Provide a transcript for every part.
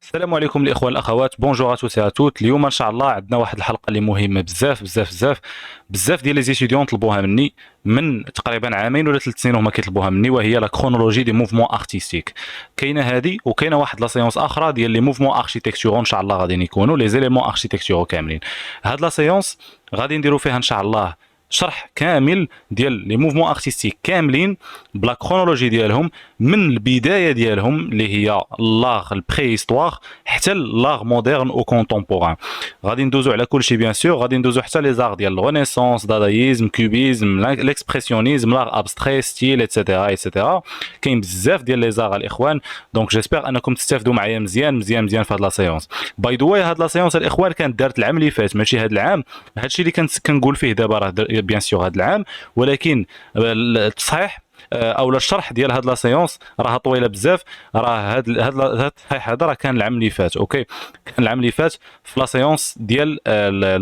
السلام عليكم الاخوان الاخوات، بونجور اتوس اتوت. اليوم ان شاء الله عندنا واحد الحلقه اللي مهمه بزاف بزاف بزاف. بزاف ديال لي زيتيديون طلبوها مني من تقريبا عامين ولا 3 سنين وهما كيطلبوها مني، وهي لا كرونولوجي دي موفمون ارتستيك. كاينه هذه وكاينه واحد لا سيونس اخرى ديال لي موفمون اركيتكتورو، ان شاء الله غادي يكونوا لي زيليمون اركيتكتورو كاملين. هاد لا سيونس غادي نديروا فيها ان شاء الله شرح كامل ديال لي موفمون ارتستيك كاملين بلا كرونولوجي ديالهم، من البدايه ديالهم اللي هي لاغ البري هيستوار حتى لاغ مودرن او كونتمبوران. غادي ندوزو على كل شيء بيان سور، غادي ندوزو حتى لي زار ديال الرينيسانس، دادايزم، كوبيزم، ليكسبرسيونيزم، لاغ ابستري، ستيل ايتترا ايتترا. كاين بزاف ديال لي زار الاخوان، دونك جيسبر انكم تستافدوا معايا مزيان مزيان مزيان في هاد لا سيونس. باي ذا واي هاد لا سيونس الاخوان كانت دارت العام اللي فات ماشي هاد العام. هادشي اللي كنقول فيه دابا راه بيان سور هاد العام، ولكن التصحيح اولا الشرح ديال هاد لا سيونس راه طويله بزاف. راه هاد التصحيح هذا راه كان العام اللي فات، اوكي. كان العام اللي فات في لا سيونس ديال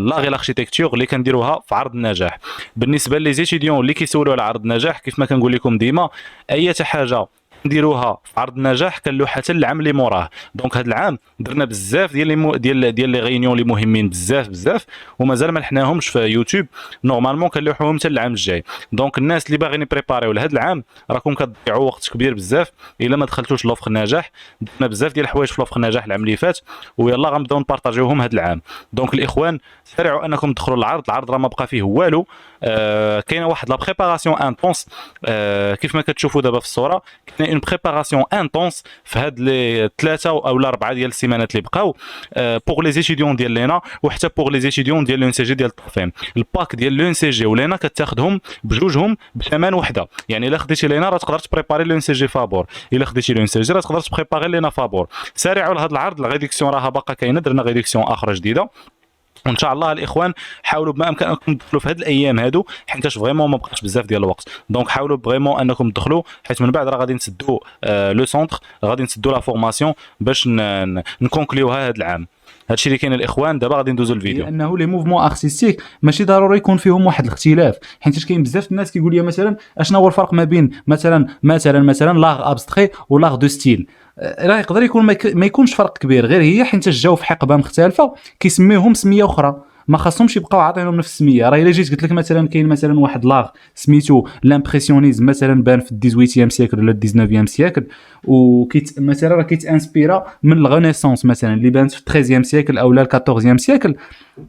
لاغي لاركتيكتور اللي كنديروها في عرض النجاح. بالنسبه لي زيتيديون اللي كيسولوا على عرض النجاح، كيف ما كنقول لكم ديما، اي حاجه نديروها في عرض النجاح كنلوح حتى العام اللي موراه. دونك هذا العام درنا بزاف ديال لي غينيون اللي مهمين بزاف بزاف، ومازال ما لحناهمش في يوتيوب. نورمالمون كنلوحوهم حتى العام الجاي. دونك الناس اللي باغيين يبريباريو لهذا العام راكم كتضيعوا وقت كبير بزاف الا ما دخلتوش لوفر النجاح. درنا بزاف ديال الحوايج في لوفر النجاح العام اللي فات، ويلا غنبداو نبارطاجيوهم هذا العام. دونك الاخوان سارعوا انكم تدخلوا للعرض. العرض راه ما بقى فيه والو. كاينه واحد لا بريباراسيون انتونس. كيف ما كتشوفوا دابا في الصوره، كاينه اون بريباراسيون انتونس في هاد لي 3 او 4 ديال السيمانات اللي بقاو، بوغ لي زيتيديون ديال لينا وحتى بوغ لي زيتيديون ديال لون سي جي ديال التقفيم. الباك ديال لون سي جي ولينا كتاخذهم بجوجهم بثمن وحده. يعني الا خديتي لينا راه تقدر تبريباري لون سي جي فابور، الا خديتي لون سي جي راه تقدر تبريباري لينا فابور. سارعوا لهذا العرض، الريدكسيون راها باقا كاينه، درنا ريدكسيون اخرى جديده. وان شاء الله الاخوان حاولوا بما امكانكم تدخلوا في هذه الايام هادو، حيتاش فريمون ما بقاش بزاف ديال الوقت. دونك حاولوا فريمون انكم تدخلوا، حيت من بعد راه غادي نسدوا لو سونتر، غادي نسدوا لا فورماسيون باش نكونكليوها هذا العام. هادشي اللي كاين الاخوان. دابا غادي ندوزو الفيديو. هي انه لي موفمون ارتستيك ماشي ضروري يكون فيهم واحد الاختلاف، حيت كاين بزاف الناس كيقول لي مثلا اشنا هو الفرق ما بين مثلا لاغ ابستري ولاغ دو ستيل. راه يقدر يكون ما يكونش فرق كبير، غير هي حيت جاو في حقبه مختلفه كيسميوهم سميه اخرى، ما خاصهمش يبقاو عاطينهم نفس السميه. راه الا جيت قلت لك مثلا كاين مثلا واحد لاغ سميتو لامبرسيونيزم مثلا بان في 18 سيكل ولا 19 سيكل، وكيت مثلا راه كيتانسبيرا من الغونيسونس مثلا اللي بانت في 13 سيكل او لا 14 سيكل.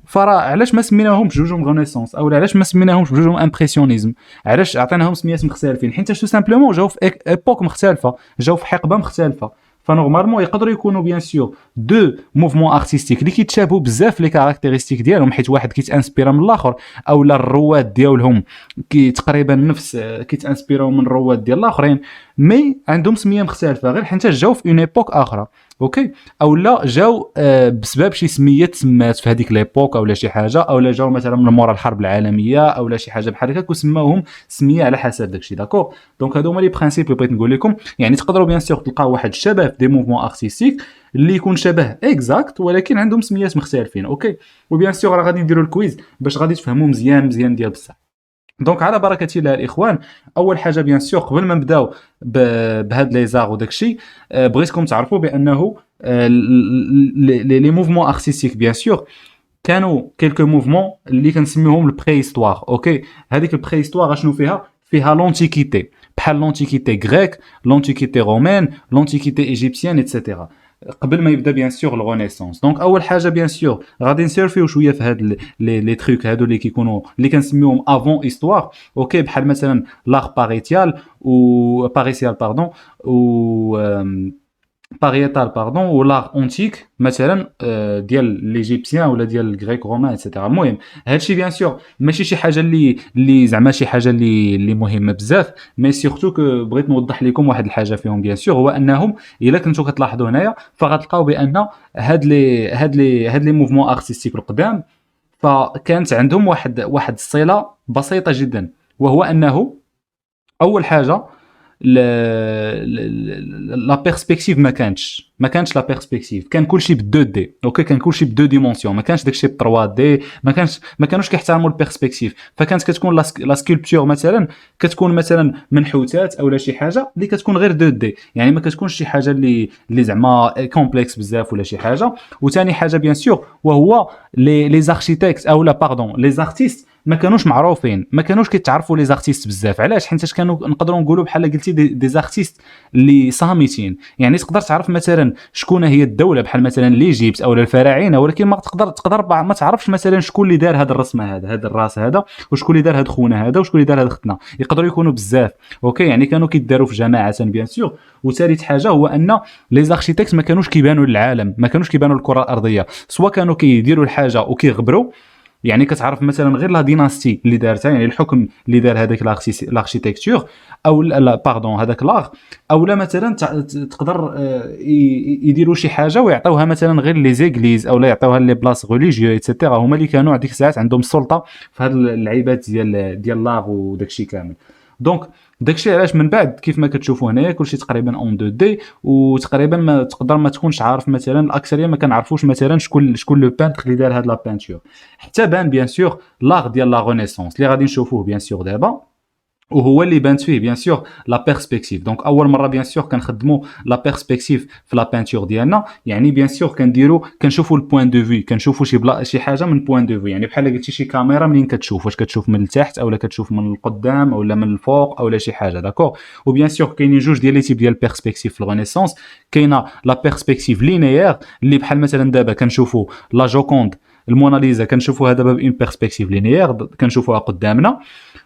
فراه علاش ما سميناهمش بجوجهم غونيسونس، او علاش ما سميناهمش بجوجهم امبرسيونيزم؟ علاش عطيناهم سميات مختلفين؟ حيت تو سامبلومون جاو في ايبوك مختلفه، جاو في حقبه مختلفه. فنورمالمون يقدروا يكونوا بيان سور دو موفمون ارتستيك اللي كيتشابهوا بزاف لي كاركتيرستيك ديالهم، حيت واحد كيتانسبيرا من الاخر، او لا الرواد ديالهم كي تقريبا نفس كيتانسبيراو من الرواد ديال الاخرين، مي عندهم سميه مختلفه غير حيت جاو في اون ايبوك اخرى. اوكي، او لا جاو بسبب شي سميه تسمات في هذيك ليبوك، او لا شي حاجه، او لا جاو مثلا من مورا الحرب العالميه، او لا شي حاجه بحال هكاك وسماوهم سميه على حسب داكشي. داكور، دونك هادو هما لي برينسيپ اللي بغيت نقول لكم. يعني تقدروا بيان سور تلقاو واحد الشبه في دي موفمون ارتستيك اللي يكون شبه اكزاكت، ولكن عندهم سميات مختلفين. اوكي، وبيان سور راه غادي نديروا الكويز باش غادي تفهموا مزيان مزيان ديال بصح. دونك على بركه الله الاخوان، اول حاجه بيان سور قبل ما نبداو بهاد لي زاغ وداكشي، بغيتكم تعرفوا بانه لي موفمون ارتستيك بيان سور كانوا كيلكو موفمون اللي كنسميوهم البري هيستوار. اوكي، هذيك البري هيستوار شنو فيها لونتيكيتي، بحال لونتيكيتي غريك، لونتيكيتي رومان، لونتيكيتي ايجيبسيان ايتترا، قبل ما يبدا بيان سور الرينيسانس. دونك اول حاجه بيان سور غادي نسيرفيو شويه في هاد لي تروك هادو اللي كيكونوا اللي كنسميوهم افون هيستوار. اوكي، بحال مثلا لاغ باريتيال و باريسيال باردون، و باريتال باردون، ولا اونتيك مثلا ديال ليجيبسيان ولا ديال الغريك رومان ايتترا. المهم هادشي بيان سور ماشي شي حاجه اللي زعما شي حاجه اللي مهمه بزاف، مي سورتو كو بغيت نوضح لكم واحد الحاجه فيهم بيان سور، هو انهم الا كنتو كتلاحظوا هنايا فغتلقاو بان هاد لي موفمون ارتستيك القدام فكانت عندهم واحد الصله بسيطه جدا، وهو انه اول حاجه لا بيرسبكتيف ما كانش لا بيرسبكتيف، كان كلشي ب 2 دي. اوكي، كان كلشي ب 2 ديمونسيون، ما كانش داكشي ب 3 دي، ما كانوش كيحترموا البيرسبكتيف. فكانت كتكون لا سكولبتور مثلا كتكون مثلا منحوتات اولا شي حاجه اللي كتكون غير 2 دي، يعني ما كتكونش شي حاجه اللي زعما كومبلكس بزاف ولا شي حاجه. وثاني حاجه بيان سور وهو لي زاركتيكت اولا باردون لي زارتيست ما كانوش معروفين، ما كانوش كيتعرفوا لي زارتيست بزاف. علاش؟ حيت كانوا نقدروا نقولوا بحال قلتي دي زارتيست اللي صامتين، يعني تقدر تعرف مثلا شكون هي الدوله بحال مثلا ليجيبت او الفراعنه، ولكن ما تقدر ما تعرفش مثلا شكون اللي دار هذا الرسمه هذا الراس هذا، وشكون اللي دار هذا خونا هذا، وشكون اللي دار هذا ختنا. يقدروا يكونوا بزاف. اوكي، يعني كانوا كيداروا في جماعه بيان سور. وثالث حاجه هو ان لي زاركتيكت ما كانوش كيبانوا للعالم، ما كانوش كيبانوا للكره الارضيه، سواء كانوا كيديروا الحاجه وكيغبروا، يعني كتعرف مثلا غير لا ديناستي اللي دارتها، يعني الحكم اللي دار هذاك لاركتيكتور او لا باردون هذاك لاغ، او لا مثلا تقدر يديروا شي حاجه ويعطيوها مثلا غير لي زيغليز او لا يعطيوها لي بلاص ريليجيو ايتترا، هما اللي كانوا هذيك الساعات عندهم السلطه في هاد اللعيبات ديال لاغ وداكشي كامل. دونك داكشي علاش من بعد كيف ما كتشوفوا هنايا كلشي تقريبا اون دو دي، وتقريبا ما تقدر ما تكونش عارف مثلا الاكثريه ما كنعرفوش مثلا شكون لو بانتر اللي دار هاد لا بانتور. حتى بان بيان سور لاغ ديال لا رينيسونس اللي غادي نشوفوه بيان سور دابا، وهو اللي بانت فيه بيان سور لا بيرسبكتيف. دونك اول مره بيان سور كنخدموا لا بيرسبكتيف في لا بانتور ديالنا، يعني بيان سور كنشوفوا البوين دو في، كنشوفوا شي حاجه من بوين دو في، يعني بحال قلتي شي كاميرا منين كتشوف، واش كتشوف من التحت اولا كتشوف من القدام اولا من الفوق اولا شي حاجه. داكور. وبيان سور كاينين جوج ديال لي تيب ديال البيرسبكتيف في الرينيسونس. كاينه لا بيرسبكتيف لينيير اللي بحال مثلا دابا كنشوفوا لا جوكوند الموناليزا كنشوفوها دابا بإن بيرسبكتيف لينيير كنشوفوها قدامنا.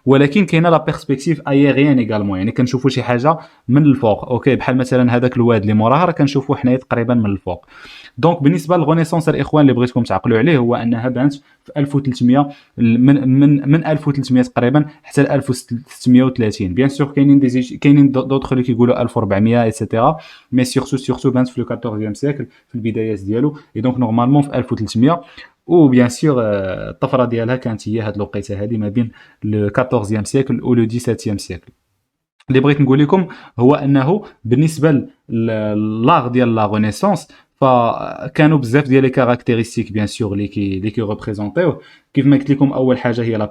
ولكن كاينه لا بيرسبكتيف اييريان ايغالمون، يعني كنشوفوا شي حاجه من الفوق. اوكي، بحال مثلا هذاك الواد اللي موراها راه كنشوفوه حنايا تقريبا من الفوق. دونك بالنسبه للغونيسونس الاخوان اللي بغيتكم تعقلوا عليه هو انها بانت في 1300 من 1300 تقريبا حتى ل 1630. بيان سور كاينين دوطخ اللي كيقولوا 1400 ايتترا، مي سورتو بانت في لو 14 سيكل في البدايات ديالو. اي دونك نورمالمون في 1300. وبيان سور الطفره ديالها كانت هي هاد الوقيته هذه ما بين لو 14 سيكل و لو 17 سيكل. اللي بغيت نقول لكم هو انه بالنسبه للاغ ديال لا رينيسونس فكانوا بزاف ديال لي كاركتيرستيك بيان سور اللي كي ريبريزونطيوه. كيف ما قلت لكم اول حاجه هي لا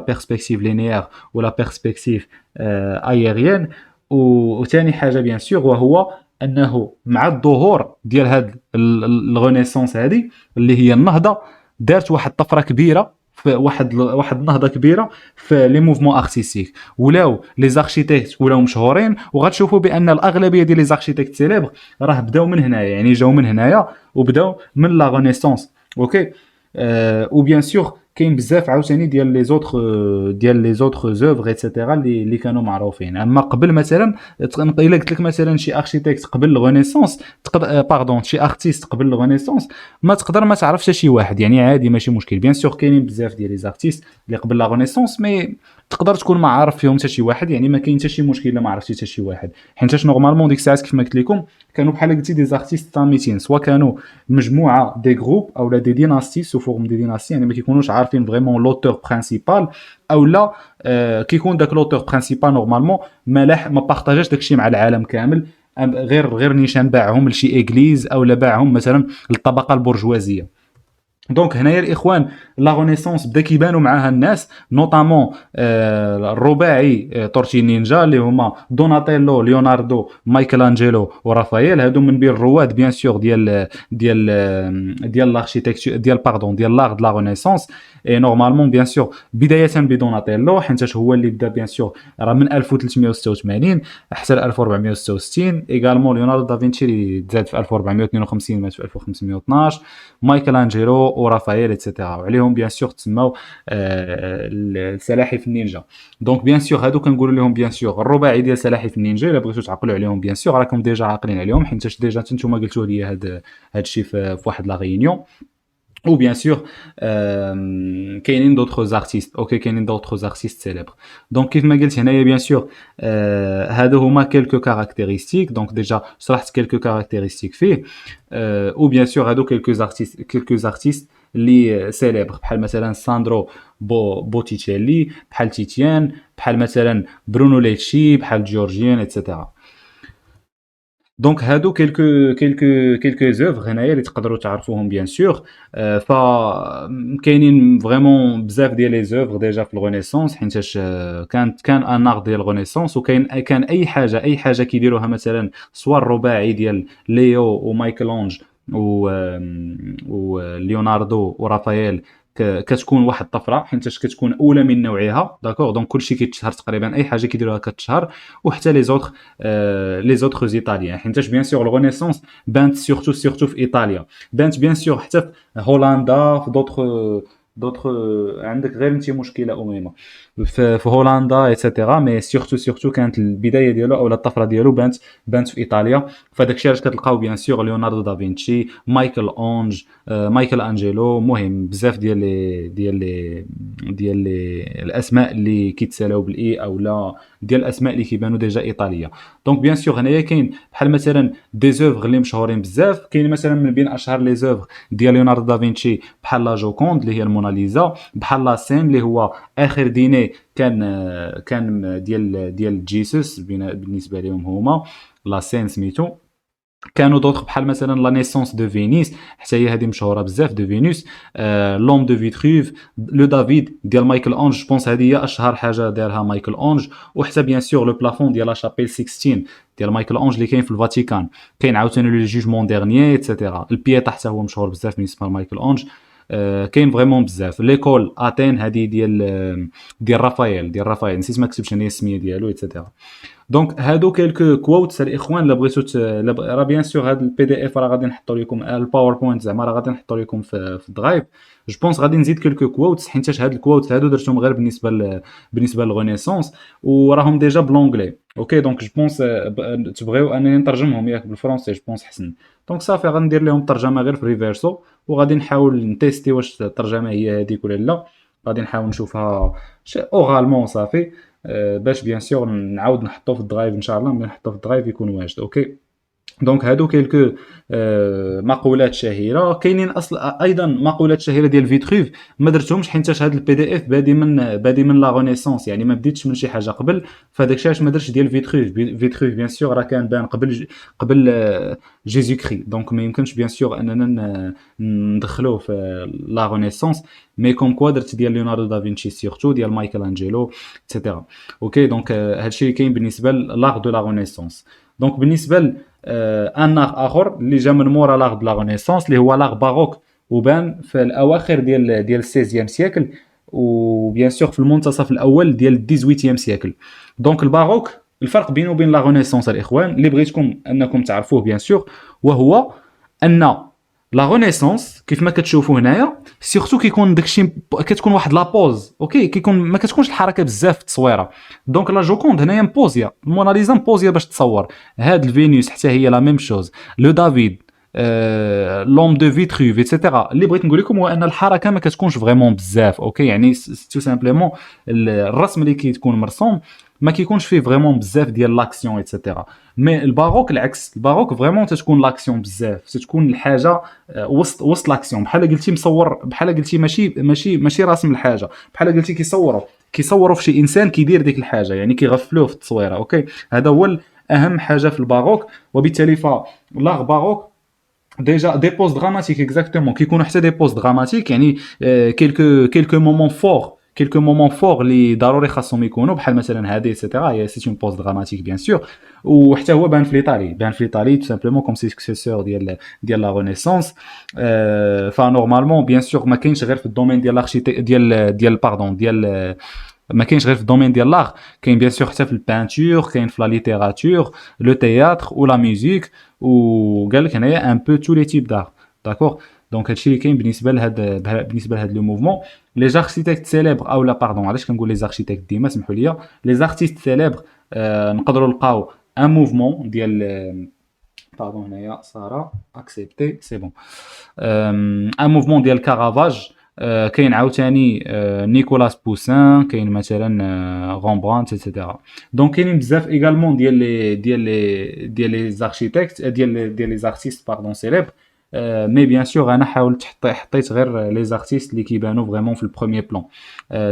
بيرسبكتيف لينيير ولا بيرسبكتيف ايريان. وثاني حاجه بيان سور وهو انه مع الظهور ديال هاد الرينيسونس هذه اللي هي النهضه، دارت واحد الطفره كبيره في واحد النهضه كبيره في لي موفمون ارتستيك. ولاو لي زاركتيكت ولاو مشهورين، وغتشوفوا بان الاغلبيه ديال لي زاركتيكت سيليبر راه بداو من هنايا، يعني جاو من هنايا وبداو من لا رينيسونس. اوكي. وبيان سور كاين بزاف عاوتاني ديال لي زوتر زوفر ايتترا اللي كانوا معروفين. اما قبل مثلا الا قلت لك مثلا شي اركتيكت قبل الرينيسونس باردون شي ارتيست قبل الرينيسونس ما تقدر ما تعرفش شي واحد، يعني عادي ماشي مشكل. بيان سور كاينين بزاف ديال لي زارتيست اللي قبل لا رينيسونس مي تقدر تكون ما عارف فيهم حتى شي واحد، يعني ما كاين حتى شي مشكل الا ما عرفتي حتى شي واحد. حيت نورمالمون ديك الساعات كيف ما قلت لكم كانوا بحال قلتي دي زارتيست صامتين، سواء كانوا مجموعه دي جروب او لا دي ديناستي سو فورم دي ديناستي، يعني ما كيكونوش عارفين فريمون لوتور برينسيبال او لا كيكون داك لوتور برينسيبال نورمالمون ما بارطاجاش داكشي مع العالم كامل، غير نيشان باعهم لشي ايغليز او لا باعهم مثلا للطبقه البرجوازيه. دونك هنايا الاخوان لا رينيسونس بدا كيبانوا معاها الناس نوطامون الرباعي تورتي نينجا اللي هما دوناتيلو ليوناردو مايكل انجيلو ورافائيل. هادو من بين الرواد بيان سور ديال لاركتيكتور ديال لاغ د لا رينيسونس. اي نورمالمون بيان سور بدايه بدوناتيلو حيت هو اللي بدا بيان سور راه من 1386 حتى ل 1466. ايغالمون ليوناردو دافنشي اللي تزاد في 1452 مات في 1512. مايكل انجيلو ورافائيل ايتترا، وعليهم بيان سور تسماو سلاحف النينجا. دونك بيان سور هادو كنقولوا لهم بيان سور الرباعي ديال سلاحف النينجا. الا بغيتو تعقلوا عليهم بيان سور راكم ديجا عاقلين عليهم حيت ديجا نتوما قلتوا لي هاد الشيء في واحد لا ريونيون. ou bien sûr كاينين d'autres artistes. اوكي كاينين d'autres artistes célèbres. دونك كيف ما قلت هنايا بيان سور هادو هما quelques caractéristiques. دونك ديجا شرحت quelques caractéristiques فيه. ou bien sûr هادو quelques artistes اللي سيليبر بحال مثلا ساندرو بوتيتشيلي، بحال تيتيان، بحال مثلا برونو ليتشي، بحال جورجيان ايتترا. دونك هادو كيلكو زوفر هنايا اللي تقدروا تعرفوهم بيان سور. ف كاينين فريمون بزاف ديال لي زوفر ديجا في الرينيسانس، حيتاش كان ان ارت ديال الرينيسانس، كان اي حاجه كيديروها مثلا سوا الرباعي ديال ليو ومايكل انج وليوناردو ورافائيل، كتكون واحد الطفره حيتاش كتكون اولى من نوعها. داكوغ دونك كلشي كيتشهر تقريبا، اي حاجه كيديروها كتشهر. وحتى لي زوتر ايطاليان، حيتاش بيان سور الرينيسانس بانت سورتو في ايطاليا، بانت بيان سور حتى في هولندا، في دوطخ عندك غير انت مشكله اميمه في هولندا ايتترا. مي سورتو كانت البدايه ديالو او الطفره ديالو بانت في ايطاليا. فداك الشيء علاش كتلقاو بيان سور ليوناردو دافنشي، مايكل اونج، مايكل انجيلو، مهم بزاف ديال لي الاسماء اللي كيتسالاو بالاي او لا، ديال الاسماء اللي كيبانوا ديجا ايطاليه. دونك بيان سور هنايا كاين بحال مثلا دي زوفر اللي مشهورين بزاف. كاين مثلا من بين اشهر لي زوفر ديال ليوناردو دافنشي بحال لا جوكوند اللي هي الموناليزا، بحال لا سين اللي هو اخر ديني كان ديال جيسوس بالنسبه لهم هما لا سين سميتو. كانوا دوطخ بحال مثلا لا نيسونس دو فينيس، حتى هي هذه مشهوره بزاف دو فينوس. لوم دو فيتروف، لو دافيد ديال مايكل اونج، جوبونس هذه هي اشهر حاجه دارها مايكل اونج. وحتى بيان سور لو بلافون ديال لا شابيل 16 ديال مايكل اونج اللي كاين في الفاتيكان. كاين عاوتاني لو جوجمون ديرنيي ايتترا. البييتا حتى هو مشهور بزاف بالنسبه لمايكل اونج. كاين فريمون بزاف. ليكول اتين هذه ديال رافائيل نسيت ما كتبتش انا السميه ديالو ايتترا. دونك هادو كيلكو كووتس الاخوان، لا بغيتو راه بيان سور هاد البي دي اف راه غادي نحطو لكم الباوربوينت، زعما راه غادي نحطو لكم في الدرايف. جو بونس غادي نزيد كيلكو كووتس حيتاش هاد الكووتس هادو درتهم غير بالنسبه للغونيسونس، وراهم ديجا بلونجلي. اوكي دونك جو بونس تبغيو انني نترجمهم ياك بالفرونسي، جو بونس حسن. دونك صافي غندير لهم ترجمه غير في ريفيرسو، وغادي نحاول نتيستي واش الترجمه هي هذيك ولا لا. غادي نحاول نشوفها اورالمون صافي، باش بيان سور نعاود نحطو في الدرايف ان شاء الله. ملي نحطو في الدرايف يكون واجد. اوكي دونك هادو كيلكو مقولات شهيره. كاينين ايضا مقولات شهيره ديال فيتروف ما درتهمش حيتاش هاد البي دي اف بادي من لا رينيسانس، يعني ما بديتش من شي حاجه قبل. فداك الشيء علاش ما درتش ديال فيتروف. فيتروف بيان سور راه كان بان قبل جيزو كري، دونك ما يمكنش بيان سور اننا ندخلوه في لا رينيسانس. مي كوم كوا درت ديال ليوناردو دافنشي سورتو، ديال مايكل انجيلو ايتترا. اوكي دونك هادشي اللي كاين بالنسبه لاغ دو لا رينيسانس. دونك بالنسبه ان ار اخر اللي جا من مورا لاغ دو لا رينيسانس اللي هو لاغ باروك، وبان في الاواخر ديال 16 سيكل، وبيان سور في المنتصف الاول ديال 18 سيكل. دونك الباروك الفرق بينه وبين لا رينيسانس الاخوان اللي بغيتكم انكم تعرفوه بيان سور، وهو ان لا رينيسانس كيف ما كتشوفوا هنايا سيرتو كيكون داكشي كتكون واحد لا بوز. اوكي كيكون ما كتكونش الحركه بزاف في التصويره. دونك لا جوكوند هنايا مبوزيا، الموناليزا مبوزيا باش تصور. هاد الفينيوس حتى هي لا ميم شوز، لو دافيد، لوم دو فيتروف ايتترا. اللي بغيت نقول لكم هو ان الحركه ما كتكونش فريمون بزاف. اوكي يعني تو سامبليمون الرسم اللي كيتكون مرسوم ما كيكونش فيه فريمون بزاف ديال لاكسيون ايتترا. مي الباروك العكس، الباروك فريمون تتكون لاكسيون بزاف، تتكون الحاجه وسط لاكسيون. بحال قلتي مصور، بحال قلتي ماشي راسم الحاجه، بحال قلتي كيصوروا في شي انسان كيدير ديك الحاجه، يعني كيغفلوه في التصويره. اوكي هذا هو اهم حاجه في الباروك. وبالتالي لاغ باروك ديجا دي بوز دراماتيك اكزاكتومون كيكونوا حتى دي بوز دراماتيك، يعني كيلكو مومون فور اللي ضروري خاصهم يكونوا بحال مثلا هذه ايتترا. هي سي اون بوز دراماتيك بيان سور. وحتى هو بان في ليطالي تو سامبلومون كوم سكسيسور ديال لا رينيسانس. فنورمالمون بيان سور ما كاينش غير في الدومين ديال لارشيتي ديال باردون ديال ما كاينش غير في الدومين ديال لاغ، كاين بيان سور حتى في البانتور، كاين في لا ليتيراتور، لو تياتر و لا ميوزيك، وقال لك هنايا ان بو تو لي تيب دار. داكوغ دونك هادشي اللي كاين بالنسبه لهاد لو موفمون. لي زاركتيكت سيليبر او لا باردون، علاش كنقول لي زاركتيكت ديما سمحوا لي، لي زارتيست سيليبر نقدروا نلقاو ان موفمون ديال باردون هنايا ساره اكسبتي سي بون، ان موفمون ديال كارافاج. كاين عاوتاني نيكولاس بوسان، كاين مثلا غومبرانت ايتترا. دونك كاينين بزاف ايغالمون ديال لي زاركتيكت ديال لي زارتيست باردون سيليبر مي بيان سور انا حاولت حطيت غير لي زارتيست اللي كيبانوا فريمون في البروميير بلان.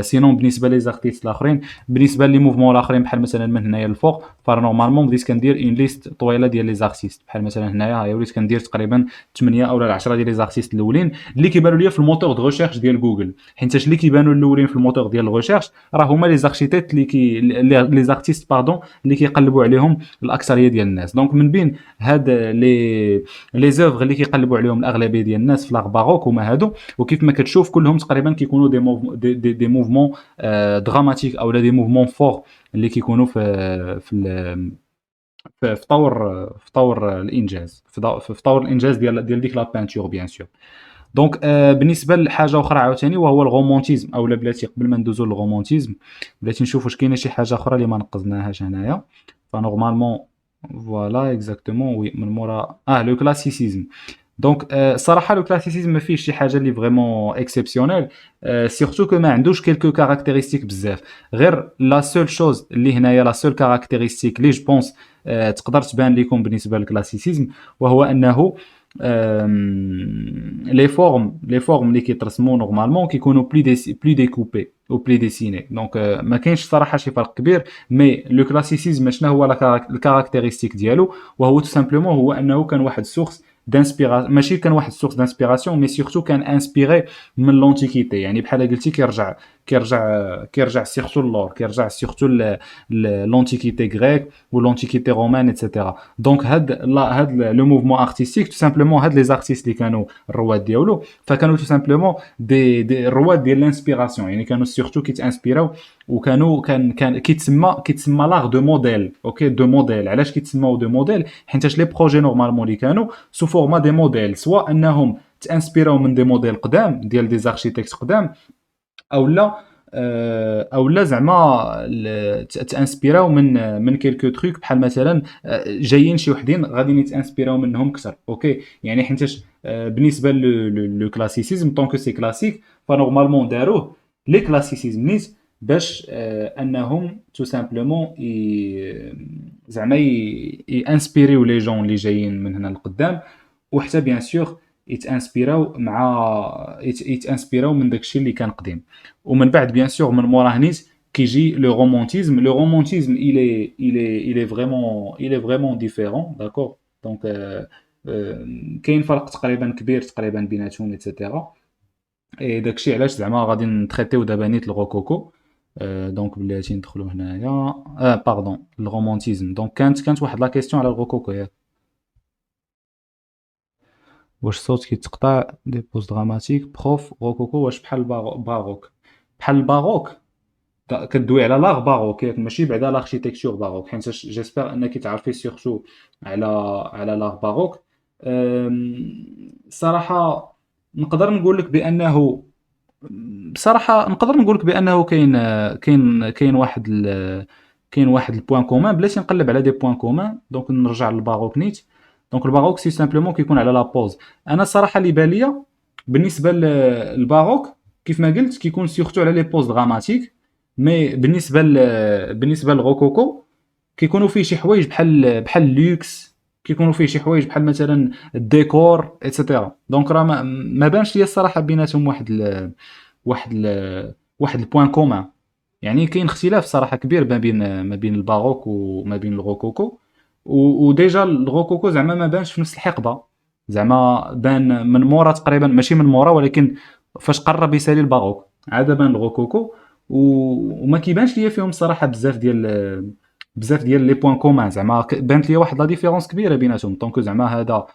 سينون بالنسبه لي زارتيست الاخرين، بالنسبه لي موفمون الاخرين بحال مثلا من هنايا الفوق، فنورمالمون بديت كندير اون ليست طويله ديال لي زارتيست. بحال مثلا هنايا هاي وليت كندير تقريبا 8 او 10 ديال لي زارتيست الاولين اللي كيبانوا ليا في الموتور دو ريشيرش ديال جوجل، حيت اللي كيبانوا الاولين في الموتور ديال الريشيرش راه هما لي زارتيست اللي لي زارتيست باردون اللي كيقلبوا عليهم الاكثريه ديال الناس. دونك من بين هاد لي زوفغ اللي كيقلبوا عليهم الاغلبيه ديال الناس في لاغ باروك هما هادو، وكيف ما كتشوف كلهم تقريبا كيكونوا دي موفمون دراماتيك او دي موفمون فور اللي كيكونوا في طور الانجاز، في طور الانجاز ديال ديك لا بانتور بيان سور. دونك بالنسبه لحاجه اخرى عاوتاني وهو الرومونتيزم، اولا بلاتي قبل ما ندوزو للرومونتيزم بلاتي نشوف واش كاينه شي حاجه اخرى اللي ما نقزناهاش هنايا. فنورمالمون فوالا اكزاكتومون وي من مورا لو كلاسيسيزم. دونك الصراحه لو كلاسيسيزم ما فيهش شي حاجه اللي فريمون اكسيبسيونيل، سيرتو كو ما عندوش كيلكو كاركتيرستيك بزاف. غير لا سول شوز اللي هنايا لا سول كاركتيرستيك اللي جو بونس تقدر تبان لكم بالنسبه للكلاسيسيزم، وهو انه لي فورم اللي كيترسموا نورمالمون كيكونوا بلي ديكوبي او بلي ديسيني. دونك ما كاينش صراحه شي فرق كبير. مي لو كلاسيسيزم شنو هو الكاركتيرستيك ديالو؟ وهو تو سامبلومون هو انه كان واحد سورس دانسبيراسيون، ماشي كان واحد سورس دانسبيراسيون مي سورتو كان انسبيري من لونتيكيتي. يعني بحال قلتي كيرجع سيرتو اللور، كيرجع سيرتو لونتيكيتي غريك ولونتيكيتي رومان ايتترا. دونك هاد لو موفمون ارتستيك تو سامبلومون هاد لي زارتيست اللي كانوا الرواد ديالو فكانوا تو سامبلومون دي الرواد ديال الانسبيراسيون، يعني كانوا سيرتو كيتانسبيراو وكانوا كان كيتسمى لاغ دو موديل. اوكي دو موديل، علاش كيتسموا دو موديل؟ حيت لي بروجي نورمالمون اللي كانوا سو فورما دي موديل، سواء انهم تانسبيراو من دي موديل قدام ديال دي زاركتيكت قدام، او لا او لا زعما تانسبيراو من كيلكو تروك بحال مثلا جايين شي وحدين غادي يتانسبيراو منهم كثر. اوكي يعني حيتاش بالنسبه لو كلاسيسيزم طونكو سي كلاسيك فنورمالمون داروه لي كلاسيسيزم نيت باش انهم تو سامبلومون زعما يانسبيريو لي جون اللي جايين من هنا لقدام، وحتى بيان سور يتانسبيراو من داكشي اللي كان قديم. ومن بعد بيان سور من موراه نيت كيجي لو رومانتيزم. لو رومانتيزم il est vraiment différent d'accord. دونك كاين فرق تقريبا كبير تقريبا بيناتهم ايتترا. اي داكشي علاش زعما غادي نتريتيو دابا نيت الروكوكو. دونك بلاتي ندخلو هنايا باردون الرومانتيزم. دونك كانت واحد لا كيسيون على الروكوكو ياك؟ واش الصوت كيتقطع؟ دي بوز دراماتيك بروف روكوكو واش بحال باروك؟ بحال الباروك كدوي على لاغ باروك ياك، ماشي بعدا لاركتيكتور باروك، حيت جيسبر انك تعرفي سيرتو على لاغ باروك. صراحه نقدر نقول لك بانه بصراحه نقدر نقول لك بانه كاين واحد البوان كومان بلاتي نقلب على دي بوان كومان. دونك نرجع للباروك نيت. دونك الباروك سي سامبلومون كيكون على لا بوز. انا الصراحه اللي بان ليا بالنسبه للباروك كيف ما قلت كيكون سيرتو على لي بوز دراماتيك. مي بالنسبه للروكوكو كيكونوا فيه شي حوايج بحال اللوكس، كيكونوا فيه شي حوايج بحال مثلا الديكور ايتترا. دونك راه ما بانش ليا الصراحه بيناتهم واحد واحد البوان كومان. يعني كاين اختلاف صراحه كبير ما بين الباروك وما بين الروكوكو. وديجا الروكوكو زعما ما بانش في نفس الحقبه، زعما بان من مورا تقريبا، ماشي من مورا ولكن فاش قرب يسالي الباروك عاد بان الروكوكو. وما كيبانش ليا فيهم صراحه بزاف ديال لي بوين كومان. زعما بانت ليا واحد لا ديفيرونس كبيره بيناتهم. دونك زعما هذا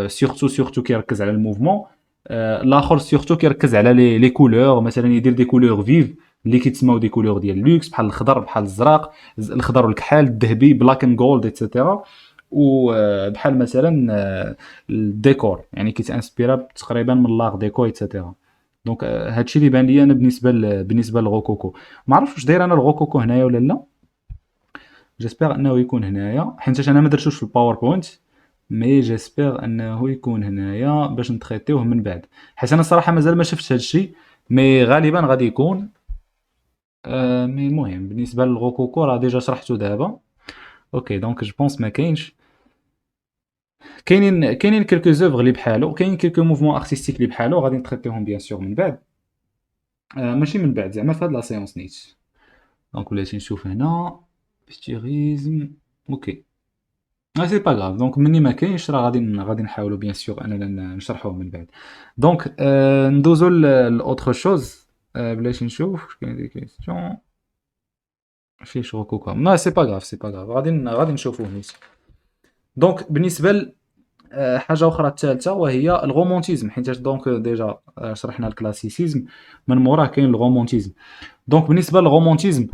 سورتو كيركز على الموفمون، الاخر سورتو كيركز على لي كولور، مثلا يدير دي كولور فيف اللي كيتسموا دي كولور ديال اللوكس بحال الخضر بحال الزرق، الخضر والكحال الذهبي بلاك اند جولد ايتترا. وبحال مثلا الديكور يعني كيتانسبيرا تقريبا من لاغ ديكو ايتترا. دونك هادشي اللي بان لي انا بالنسبه للروكوكو. ما عرفتش واش داير انا الروكوكو هنايا ولا لا. جيسبر انه يكون هنايا حيت انا ما درتوش في الباوربوينت، مي جيسبر انه يكون هنايا باش نتريتيوه من بعد، حيت انا الصراحه مازال ما شفتش هادشي. مي غالبا غادي يكون مي المهم بالنسبه للروكوكو راه ديجا شرحته دابا. اوكي دونك جو بونس ما كاينش. كاينين كلكو زوفغ اللي بحالو، كاينين كلكو موفمون ارتستيك اللي بحالو غادي نتريتيهم بيان سور من بعد. ماشي من بعد، زعما في هاد لا سيونس نيت. دونك وليتي نشوف هنا بيستيريزم. اوكي، سي با غاف. دونك مني ما كاينش راه غادي نحاولوا بيان سور اننا نشرحوه من بعد. دونك ندوزو لاوتر شوز. بلاتي نشوف واش كاين دي كيسيون فيه شغل كوكا. لا سي با غاف، سي با غاف، غادي نشوفوه نيت. دونك بالنسبه حاجه اخرى الثالثه وهي الرومانتيزم، حيت دونك ديجا شرحنا الكلاسيسيزم، من موراه كاين الرومانتيزم. دونك بالنسبه للرومانتيزم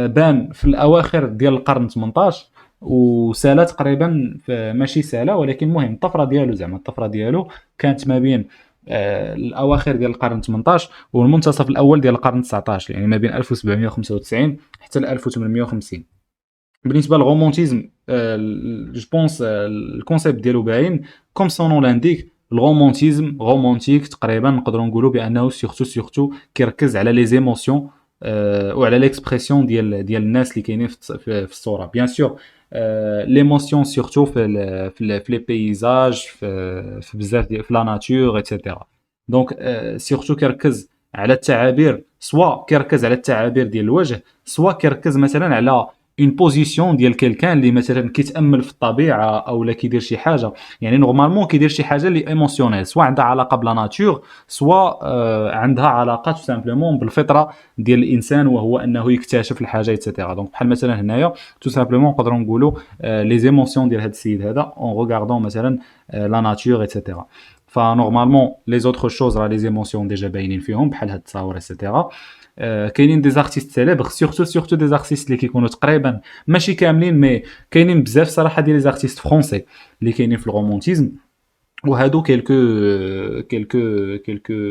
بان في الاواخر ديال القرن 18 وسالا تقريبا ماشي سالا، ولكن المهم الطفره ديالو، زعما الطفره ديالو كانت ما بين الاواخر ديال القرن 18 والمنتصف الاول ديال القرن 19، يعني ما بين 1795 حتى ل 1850. بالنسبه للرومانتيزم جو بونس الكونسيبت ديالو باين كوم سون نون لانديك. الرومانتيزم رومانتيك تقريبا نقدروا نقولوا بانه سورتو كيركز على لي زيموسيون وعلى ليكسبرسيون ديال الناس اللي كاينين في الصوره. بيان سور ليموسيون سورتو في لي بيزاج، في بزاف في لا ناتور ايتترا. دونك سورتو كيركز على التعابير، سوا كيركز على التعابير ديال الوجه، سوا كيركز مثلا على اون بوزيسيون ديال كيلكان اللي مثلا كيتامل في الطبيعه او لا كيدير شي حاجه، يعني نورمالمون كيدير شي حاجه اللي ايموسيونيل، سواء عندها علاقه بلا ناتور، سواء عندها علاقه تو سامبلومون بالفطره ديال الانسان، وهو انه يكتشف الحاجه ايتترا. دونك بحال مثلا هنايا تو سامبلومون نقدروا نقولوا لي زيموسيون ديال هذا السيد هذا اون ريغاردون مثلا لا ناتور ايتترا. فنورمالمون لي زوتر شوز راه لي زيموسيون ديجا باينين فيهم بحال هاد التصاور ايتترا. كاينين دي زارتيست سيليبر، سورتو دي زارتيست اللي كيكونوا تقريبا ماشي كاملين، مي كاينين بزاف صراحه ديال لي زارتيست فرونسي اللي كاينين في الرومانتيزم، وهادو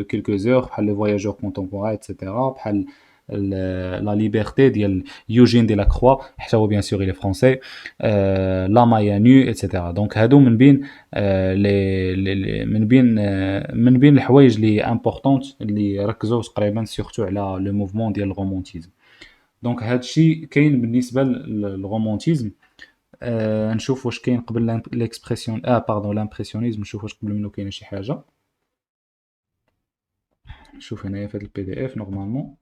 كيلكو زور بحال لي فواياجور كونتمبوران ايتترا، بحال لا ليبرتي ديال يوجين دي لا كروا، حتى هو بيان سور لي فرونسي، لا مايانو ايتترا. دونك هادو من بين من بين الحوايج لي امبورطونت اللي ركزوا تقريبا سورتو على لو موفمون ديال الرومانتيزم. دونك هادشي كاين بالنسبه للرومانتيزم. نشوف واش كاين قبل ليكسبرسيون باردون لامبرسيونيزم، نشوف واش قبل منه كاينه شي حاجه. نشوف هنايا في هذا البي دي اف نورمالمون.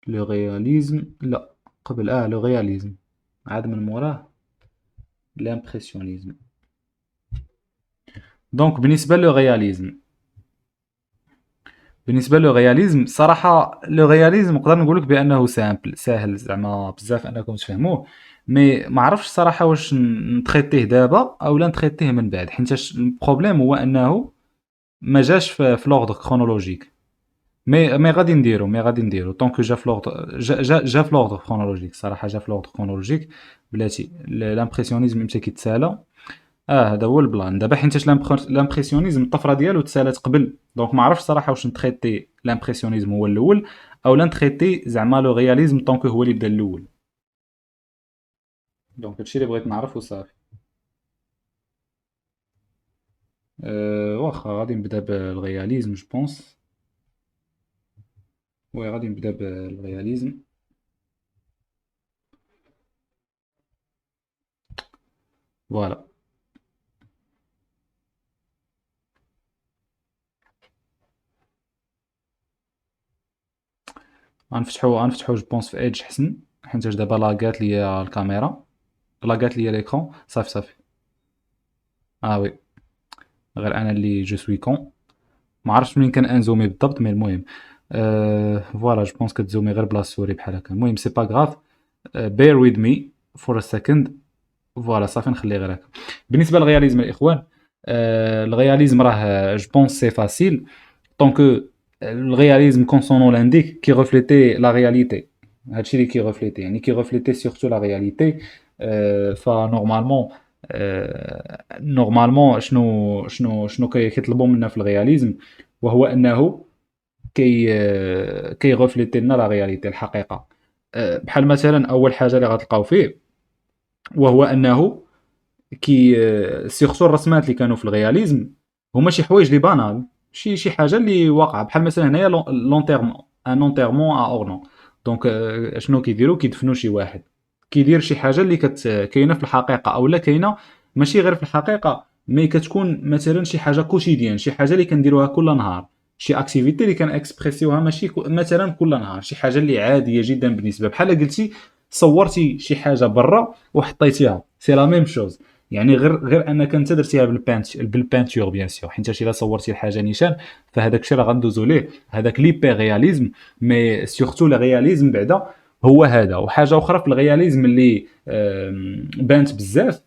لو رياليزم، لا قبل لو رياليزم عاد من موراه لامبرسيونيزم. دونك بالنسبه لو رياليزم صراحه لو رياليزم نقدر نقول لك بانه سامبل ساهل زعما بزاف انكم تفهموه، مي ما عرفتش صراحه واش نتريتيه دابا او لا نتريتيه من بعد، حيت البروبليم هو انه ما جاش في لوردر كرونولوجيك. مي غادي نديرو طونك جا في لوردر، جا في لوردر كرونولوجيك. صراحه جا في لوردر كرونولوجيك بلاتي. الامبرسيونيزم امتى كيتسالى؟ هذا هو البلان دابا، حيت الامبرسيونيزم الطفره ديالو تسالات قبل. دونك ما عرفتش صراحه واش نتريتي الامبرسيونيزم هو الاول او لا نتريتي زعما لو رياليزم طونك هو اللي بدا الاول. دونك هادشي اللي بغيت نعرف وصافي. واخا غادي نبدا بالرياليزم جو بونس. وي غادي نبدا بالرياليزم. فوالا غنفتحو جو بونس في ايدج حسن، حيتاش دابا لاقات ليا الكاميرا، لاقات ليا ليكرون. صافي وي، غير انا اللي جو سوي كون، ما عرفتش منين كان انزومي بالضبط، مي المهم فوالا جو بونس كتزومي غير بلا سوري بحال هكا. المهم سي با غراف، bear with me for a second. فوالا صافي نخليه غير هكا. بالنسبه للرياليزم الاخوان، الرياليزم راه جو بونس سي فاسيل طونك الرياليزم كون سون نون لانديك كي ريفليتي لا رياليتي. هادشي اللي كي ريفليتي يعني كي ريفليتي سورتو لا رياليتي. فنورمالمون نورمالمون شنو كيطلبوا منا في الرياليزم، وهو انه كي ريفليتي لنا لا رياليتي الحقيقه. بحال مثلا اول حاجه اللي غتلقاو فيه وهو انه كي سيرتو الرسمات اللي كانوا في الرياليزم هما شي حوايج لي بانال، شي حاجه اللي واقعه، بحال مثلا هنايا لونتيرمون، ان انتيرمون ا اورنون. دونك شنو كيديروا؟ كيدفنوا شي واحد، كيدير شي حاجه اللي كاينه في الحقيقه، او لا كاينه ماشي غير في الحقيقه، مي كتكون مثلا شي حاجه كوتيديان، شي حاجه اللي كنديروها كل نهار، شي اكتيفيتي اللي كان اكسبريسيوها ماشي مثلا كل نهار، شي حاجه اللي عاديه جدا بالنسبه، بحال قلتي صورتي شي حاجه برا وحطيتيها، سي لا ميم شوز. يعني غير انك انت درتيها بالبانتور بيان سور، حيت الا صورتي الحاجه نيشان فهذاك الشيء راه غندوزو ليه، هذاك ليبر رياليزم. مي سورتو الرياليزم بعدا هو هذا. وحاجه اخرى في الرياليزم اللي بانت بزاف،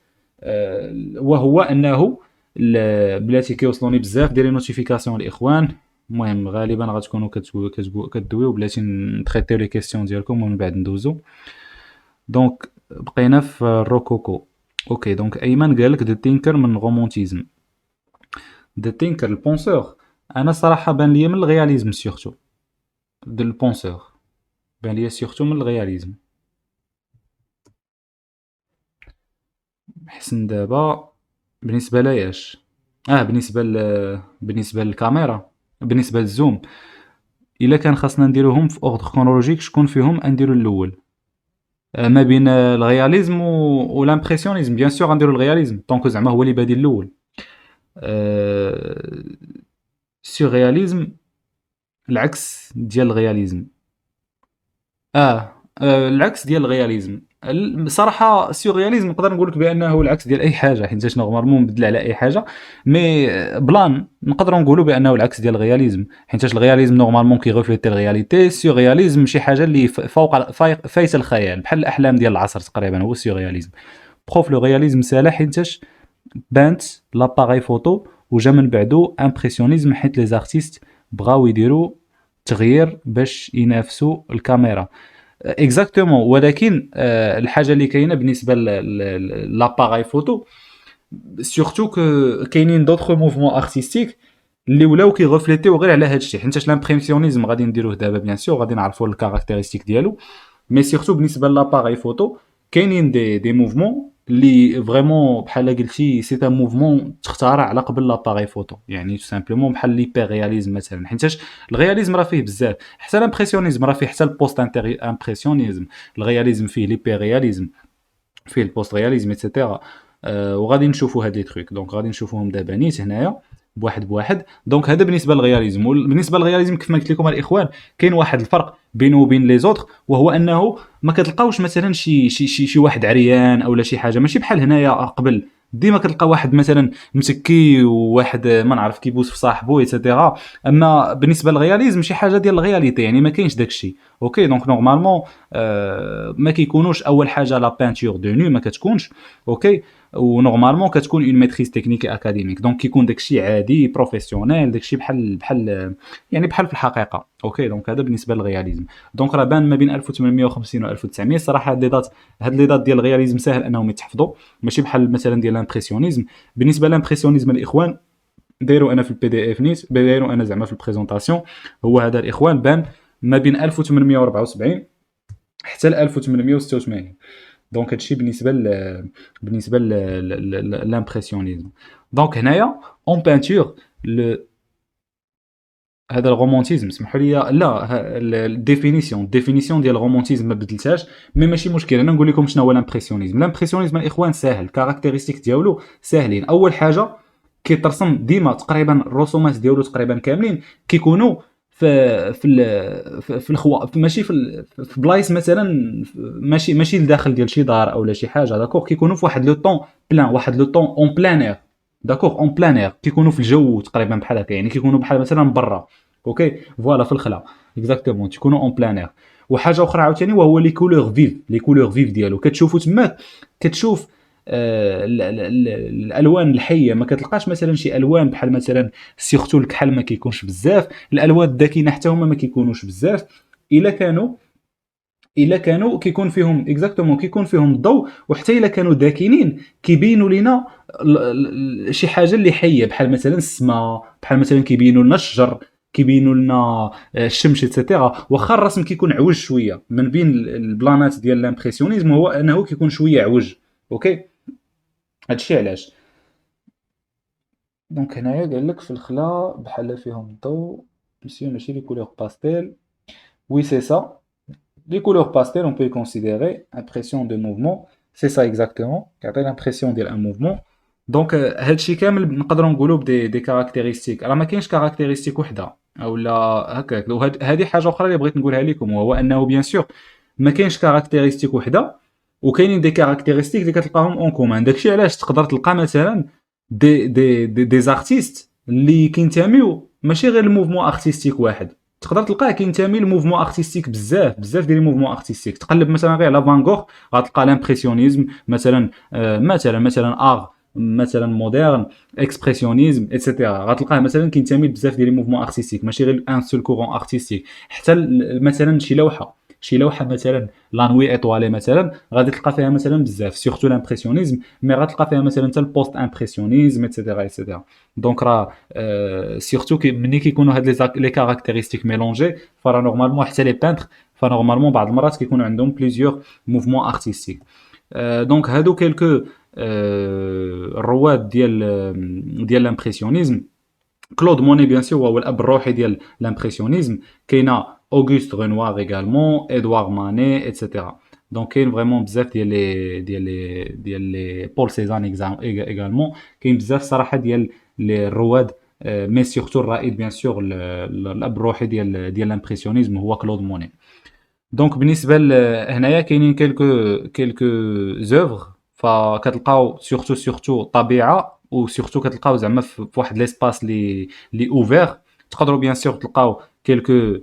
وهو انه بلاتي كيوصلوني بزاف، ديري نوتيفيكاسيون الاخوان. المهم غالبا غتكونوا كدويو بلاتي نتريتيو لي كيسيون ديالكم ومن بعد ندوزو. دونك بقينا في الروكوكو. اوكي دونك ايمن قالك دو تينكر من رومونتيزم. دو تينكر البونسور، انا صراحه بان ليا من الرياليزم سورتو. دو البونسور بان ليا سورتو من الرياليزم. حسن دابا بالنسبه لياش، بالنسبه للكاميرا، بالنسبه للزوم، الا كان خاصنا نديروهم في اوردر كرونولوجيك شكون فيهم نديرو الاول؟ ما بين الرياليزم والامبرسيونيزم. بيان سور غنديرو الرياليزم طونكو زعما هو اللي بادي الاول. سيغرياليزم العكس ديال الرياليزم. العكس ديال الرياليزم. بصراحه السيغرياليزم نقدر نقول لك بانه العكس ديال اي حاجه، حيت نورمالمون نبدل على اي حاجه. مي بلان نقدروا نقولوا بانه العكس ديال الرياليزم، حيت الرياليزم نورمالمون كيغوفليتي الرياليتي. السيغرياليزم شي حاجه اللي فوق فايت الخيال، بحال الاحلام ديال العصر تقريبا، هو السيغرياليزم. بروف لو رياليزم سالا حيتاش بانت لاباغي فوتو وجا من بعدو امبرسيونيزم، حيت لي زارتيست بغاو يديروا تغيير باش ينافسوا الكاميرا. اكزاكتومون. ولكن الحاجه اللي كاينه بالنسبه لاباغاي فوتو سورتو كاينين دوطخ موفمون ارتستيك اللي ولاو كيغوفليتيو غير على هذا الشيء. حيت لامبريمسيونيزم غادي نديروه دابا بيان سور، غادي نعرفوا الكاركتيرستيك ديالو. مي سورتو بالنسبه لاباغاي فوتو كاينين دي موفمون اللي فريمون بحال قلتي سي ان موفمون تخترع على قبل لاباغي فوتو، يعني تو سامبلومون بحال ليبر رياليزم مثلا. حيتاش الرياليزم راه فيه بزاف، حتى الامبرسيونيزم راه فيه، حتى البوست امبرسيونيزم. الرياليزم فيه ليبر رياليزم، فيه البوست رياليزم ايتترا. وغادي نشوفوا هاد لي تروك، دونك غادي نشوفوهم دابا نيت هنايا بواحد بواحد. دونك هذا بالنسبه للرياليزم. وبالنسبه للرياليزم كيف ما قلت لكم الاخوان كاين واحد الفرق بينه وبين لي زوطخ، وهو انه ما كتلقاوش مثلا شي واحد عريان اولا شي حاجه، ماشي بحال هنايا قبل ديما كتلقى واحد مثلا متكي وواحد ما نعرف كيبوس في صاحبو ايتترا. اما بالنسبه للرياليزم شي حاجه ديال الرياليتي، يعني ما كاينش داكشي. اوكي دونك نورمالمون ما كيكونوش اول حاجه لا بانتور دو نو ما كتكونش. اوكي ونورمالمون كتكون اون ميتريز تكنيك اكاديميك، دونك كيكون داكشي عادي بروفيسيونيل، داكشي بحال يعني بحال في الحقيقه. اوكي دونك هذا بالنسبه للرياليزم. دونك راه بان ما بين 1850 و 1900 صراحه هاد لي دات ديال الرياليزم ساهل انهم يتحفظوا، ماشي بحال مثلا ديال الامبرسيونيزم. بالنسبه للامبرسيونيزم الاخوان دايروا انا في البي دي اف نيت، دايروا انا زعما في البريزونطاسيون. هو هذا الاخوان بان ما بين 1874 حتى ل 1886. دونك هادشي بالنسبه للامبرسيونيزم. دونك هنايا اون بانتور هذا الرومانتيزم، سمحوا لي لا الديفينيسيون ديال الرومانتيزم ما بدلتهاش. مي ماشي مشكل، انا نقول لكم شنو هو الامبرسيونيزم. الامبرسيونيزم الاخوان ساهل، كاركتيرستيك ديالو ساهلين. اول حاجه كيترسم ديما تقريبا الرسومات ديالو تقريبا كاملين كيكونوا في الخوا، ماشي في بلايص مثلا، ماشي لداخل ديال شي دار او شي حاجه. داكوغ كيكونوا في واحد لو طون بلان، واحد لو طون اون بلان اير. داكوغ اون بلان اير كيكونوا في الجو تقريبا بحال هكا، يعني كيكونوا بحال مثلا برا. اوكي فوالا في الخلا اكزاكتومون تيكونوا اون بلان اير. وحاجه اخرى عاوتاني وهو لي كولور فيف، لي كولور فيف ديالو كتشوفوا تماك، كتشوف الالوان الحيه. ما كتلقاش مثلا شي الوان بحال مثلا سيرتو الكحل ما كيكونش بزاف، الالوان الداكنه حتى هما ما كيكونوش بزاف. الا كانوا كيكون فيهم اكزاكتومون كيكون فيهم الضوء، وحتى الا كانوا داكنين كيبينوا لنا شي حاجه اللي حيه، بحال مثلا السماء، بحال مثلا كيبينوا لنا الشجر، كيبينوا لنا الشمس ايتترا. واخا الرسم كيكون عوج شويه من بين البلانات ديال الامبرسيونيزم هو انه كيكون شويه عوج. اوكي هادشي علاش. دونك هنايا قال لك في الخلا بحال فيهم الضوء مسيو ماشي لي كولور باستيل. وي سي سا. Les couleurs pastel, on peut les considérer impression de mouvement. C'est ça exactement. كيعطي l'impression ديال un mouvement. دونك هادشي كامل نقدروا نقولوا بدي كاركتيرستيك. راه ما كاينش كاركتيرستيك وحده اولا هكاك. هذه حاجه اخرى اللي بغيت نقولها لكم، وهو انه بيان سور ما كاينش كاركتيرستيك وحده، وكاينين دي كاركتيرستيك اللي كتلقاهم اون كومان. داكشي علاش تقدر تلقى مثلا دي زارتيست اللي كينتميو ماشي غير الموفمون ارتستيك واحد، تقدر تلقاه كينتمي لموفمون ارتستيك بزاف بزاف ديال الموفمون ارتستيك. تقلب مثلا غير على فان غوغ غتلقى الامبرسيونيزم مثلا، مثلا اغ مثلا مودرن اكسبرسيونيزم ايتترا، غتلقاه مثلا كينتمي بزاف ديال الموفمون ارتستيك ماشي غير ان سول كورون ارتستيك. حتى مثلا شي لوحه مثلا لا نوي ايطوالي مثلا غادي تلقى فيها مثلا بزاف سورتو الامبرسيونيزم، مي غتلقى فيها مثلا حتى البوست امبرسيونيزم ايتترا ايتترا. دونك راه سورتو ملي كيكونوا هاد لي كاركتيرستيك ميلونجي، فراه نورمالمون حتى لي بانتر فنورمالمون بعض المرات كيكونوا عندهم بليزيور موفمون ارتستيك. دونك هادو كيلكو الرواد ديال الامبرسيونيزم. كلود موني بيان سور هو الاب الروحي ديال الامبرسيونيزم. كاينه اوغوست رينوار ايغالمون، ادوار ماني ايتترا. دونك كاين فريمون بزاف ديال لي بول سيزان ايغالمون. كاين بزاف صراحه ديال لي الرواد. مي سورتو الرائد بيان سور الاب الروحي ديال الامبرسيونيزم هو كلود موني. دونك بالنسبه هنايا كاينين كيلكو زوفر، فكتلقاو سورتو طبيعه، وسورتو كتلقاو زعما في واحد ليسباس لي اوفير. تقدروا بيان سور تلقاو كيلكو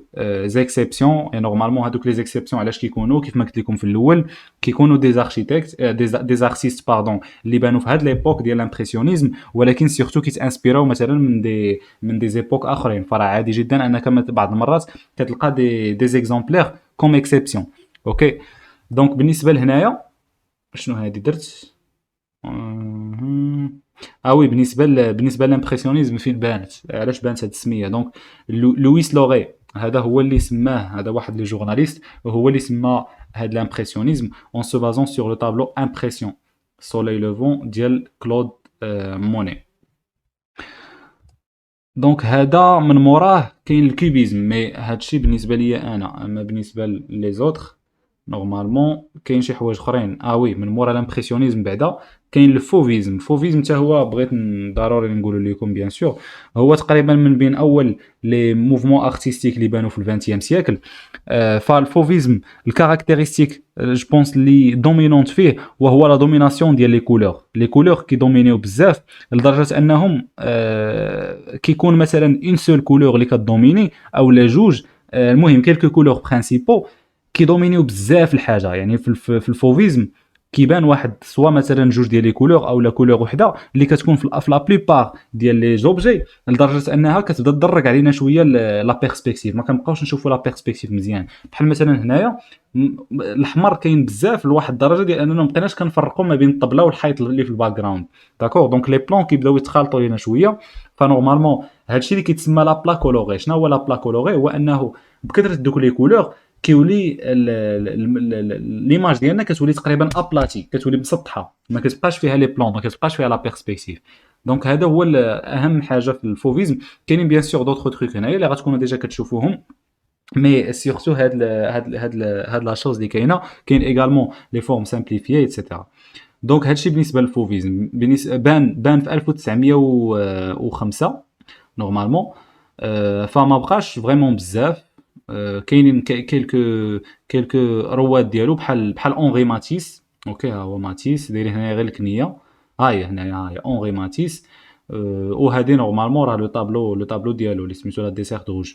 زيكسيبسيون، اي نورمالمون هادوك لي زيكسيبسيون علاش كيكونوا كيف ما قلت لكم في الاول، كيكونوا دي اركيتكت دي زارتيست باردون اللي بانوا في هاد ليبوك ديال الامبرسيونيزم، ولكن سورتو كيتانسبيراو مثلا من دي زيبوك اخرين. فراه عادي جدا انك بعض المرات كتلقى دي زيكزامبلير كوم اكسيبسيون. اوكي. دونك بالنسبه لهنايا شنو هادي درت. وي بالنسبه للامبرسيونيزم فين بانت، علاش بانت هاد السميه. دونك لويس لوغي هذا هو اللي سماه، هذا واحد لي جورناليست هو اللي سما هاد الامبرسيونيزم اون سو بازون سور لو طابلو امبرسيون سولي لوفون ديال كلود موني. دونك هذا من موراه كاين الكوبيزم، مي هادشي بالنسبه ليا انا، اما بالنسبه لي زوطخ نورمالمون كاين شي حوايج اخرين. وي من مورا الامبرسيونيزم بعدا كاين الفوفيزم. الفوفيزم حتى هو بغيت ضروري نقول لكم بيان سور هو تقريبا من بين اول لي موفمون ارتستيك اللي بانوا في الفانتيام سيكل. فالفوفيزم الكاركتيرستيك جو بونس لي دومينونت فيه وهو لا دوميناسيون ديال لي كولور كي دومينيو بزاف لدرجه انهم كيكون مثلا اون سول كولور اللي كدوميني او لا جوج. المهم كيلكو كولور برينسيبو كيدومينيو بزاف الحاجه. يعني في الفوفيزم كيبان واحد سوا مثلا جوج ديال لي كولور او لا كولور وحده اللي كتكون في لا بليبار ديال لي زوبجي، لدرجه انها كتبدا تدرك علينا شويه لا بيرسبكتيف، ما كنبقاوش نشوفوا لا بيرسبكتيف مزيان. بحال مثلا هنايا الاحمر كاين بزاف لواحد الدرجه ديال اننا ما بقيناش كنفرقوا ما بين الطبله والحيط اللي في الباك جراوند. داكور. دونك لي بلون كيبداو يتخالطوا لينا شويه. فنورمالمون هادشي اللي كيتسمى لا بلا كولوري. شنو هو لا بلا كولوري؟ هو انه بكثره دوك لي كولور كيولي ليماج ديالنا كتولي تقريبا ابلاتي، كتولي مسطحه، ما كتبقاش فيها لي بلون، ما كتبقاش فيها لا بيرسبكتيف. دونك هذا هو اهم حاجه في الفوفيزم. كاينين بيان سور دوطخ تروك هنايا اللي غتكونوا ديجا كتشوفوهم، مي سورتو هاد لا شوز اللي كاينه. كاين ايغالمون لي فورم سامبليفيي ايتترا. دونك هادشي بالنسبه للفوفيزم. بان في 1905 نورمالمون. فما بقاش فريمون بزاف. كاينين كيلكو رواد ديالو بحال اونغي ماتيس. اوكي ها هو ماتيس دايرين هنايا غير الكنيه. هاهي هنايا هاهي اونغي ماتيس. وهادي نورمالمون راه لو طابلو ديالو اللي سميتو لا ديسيرت روج.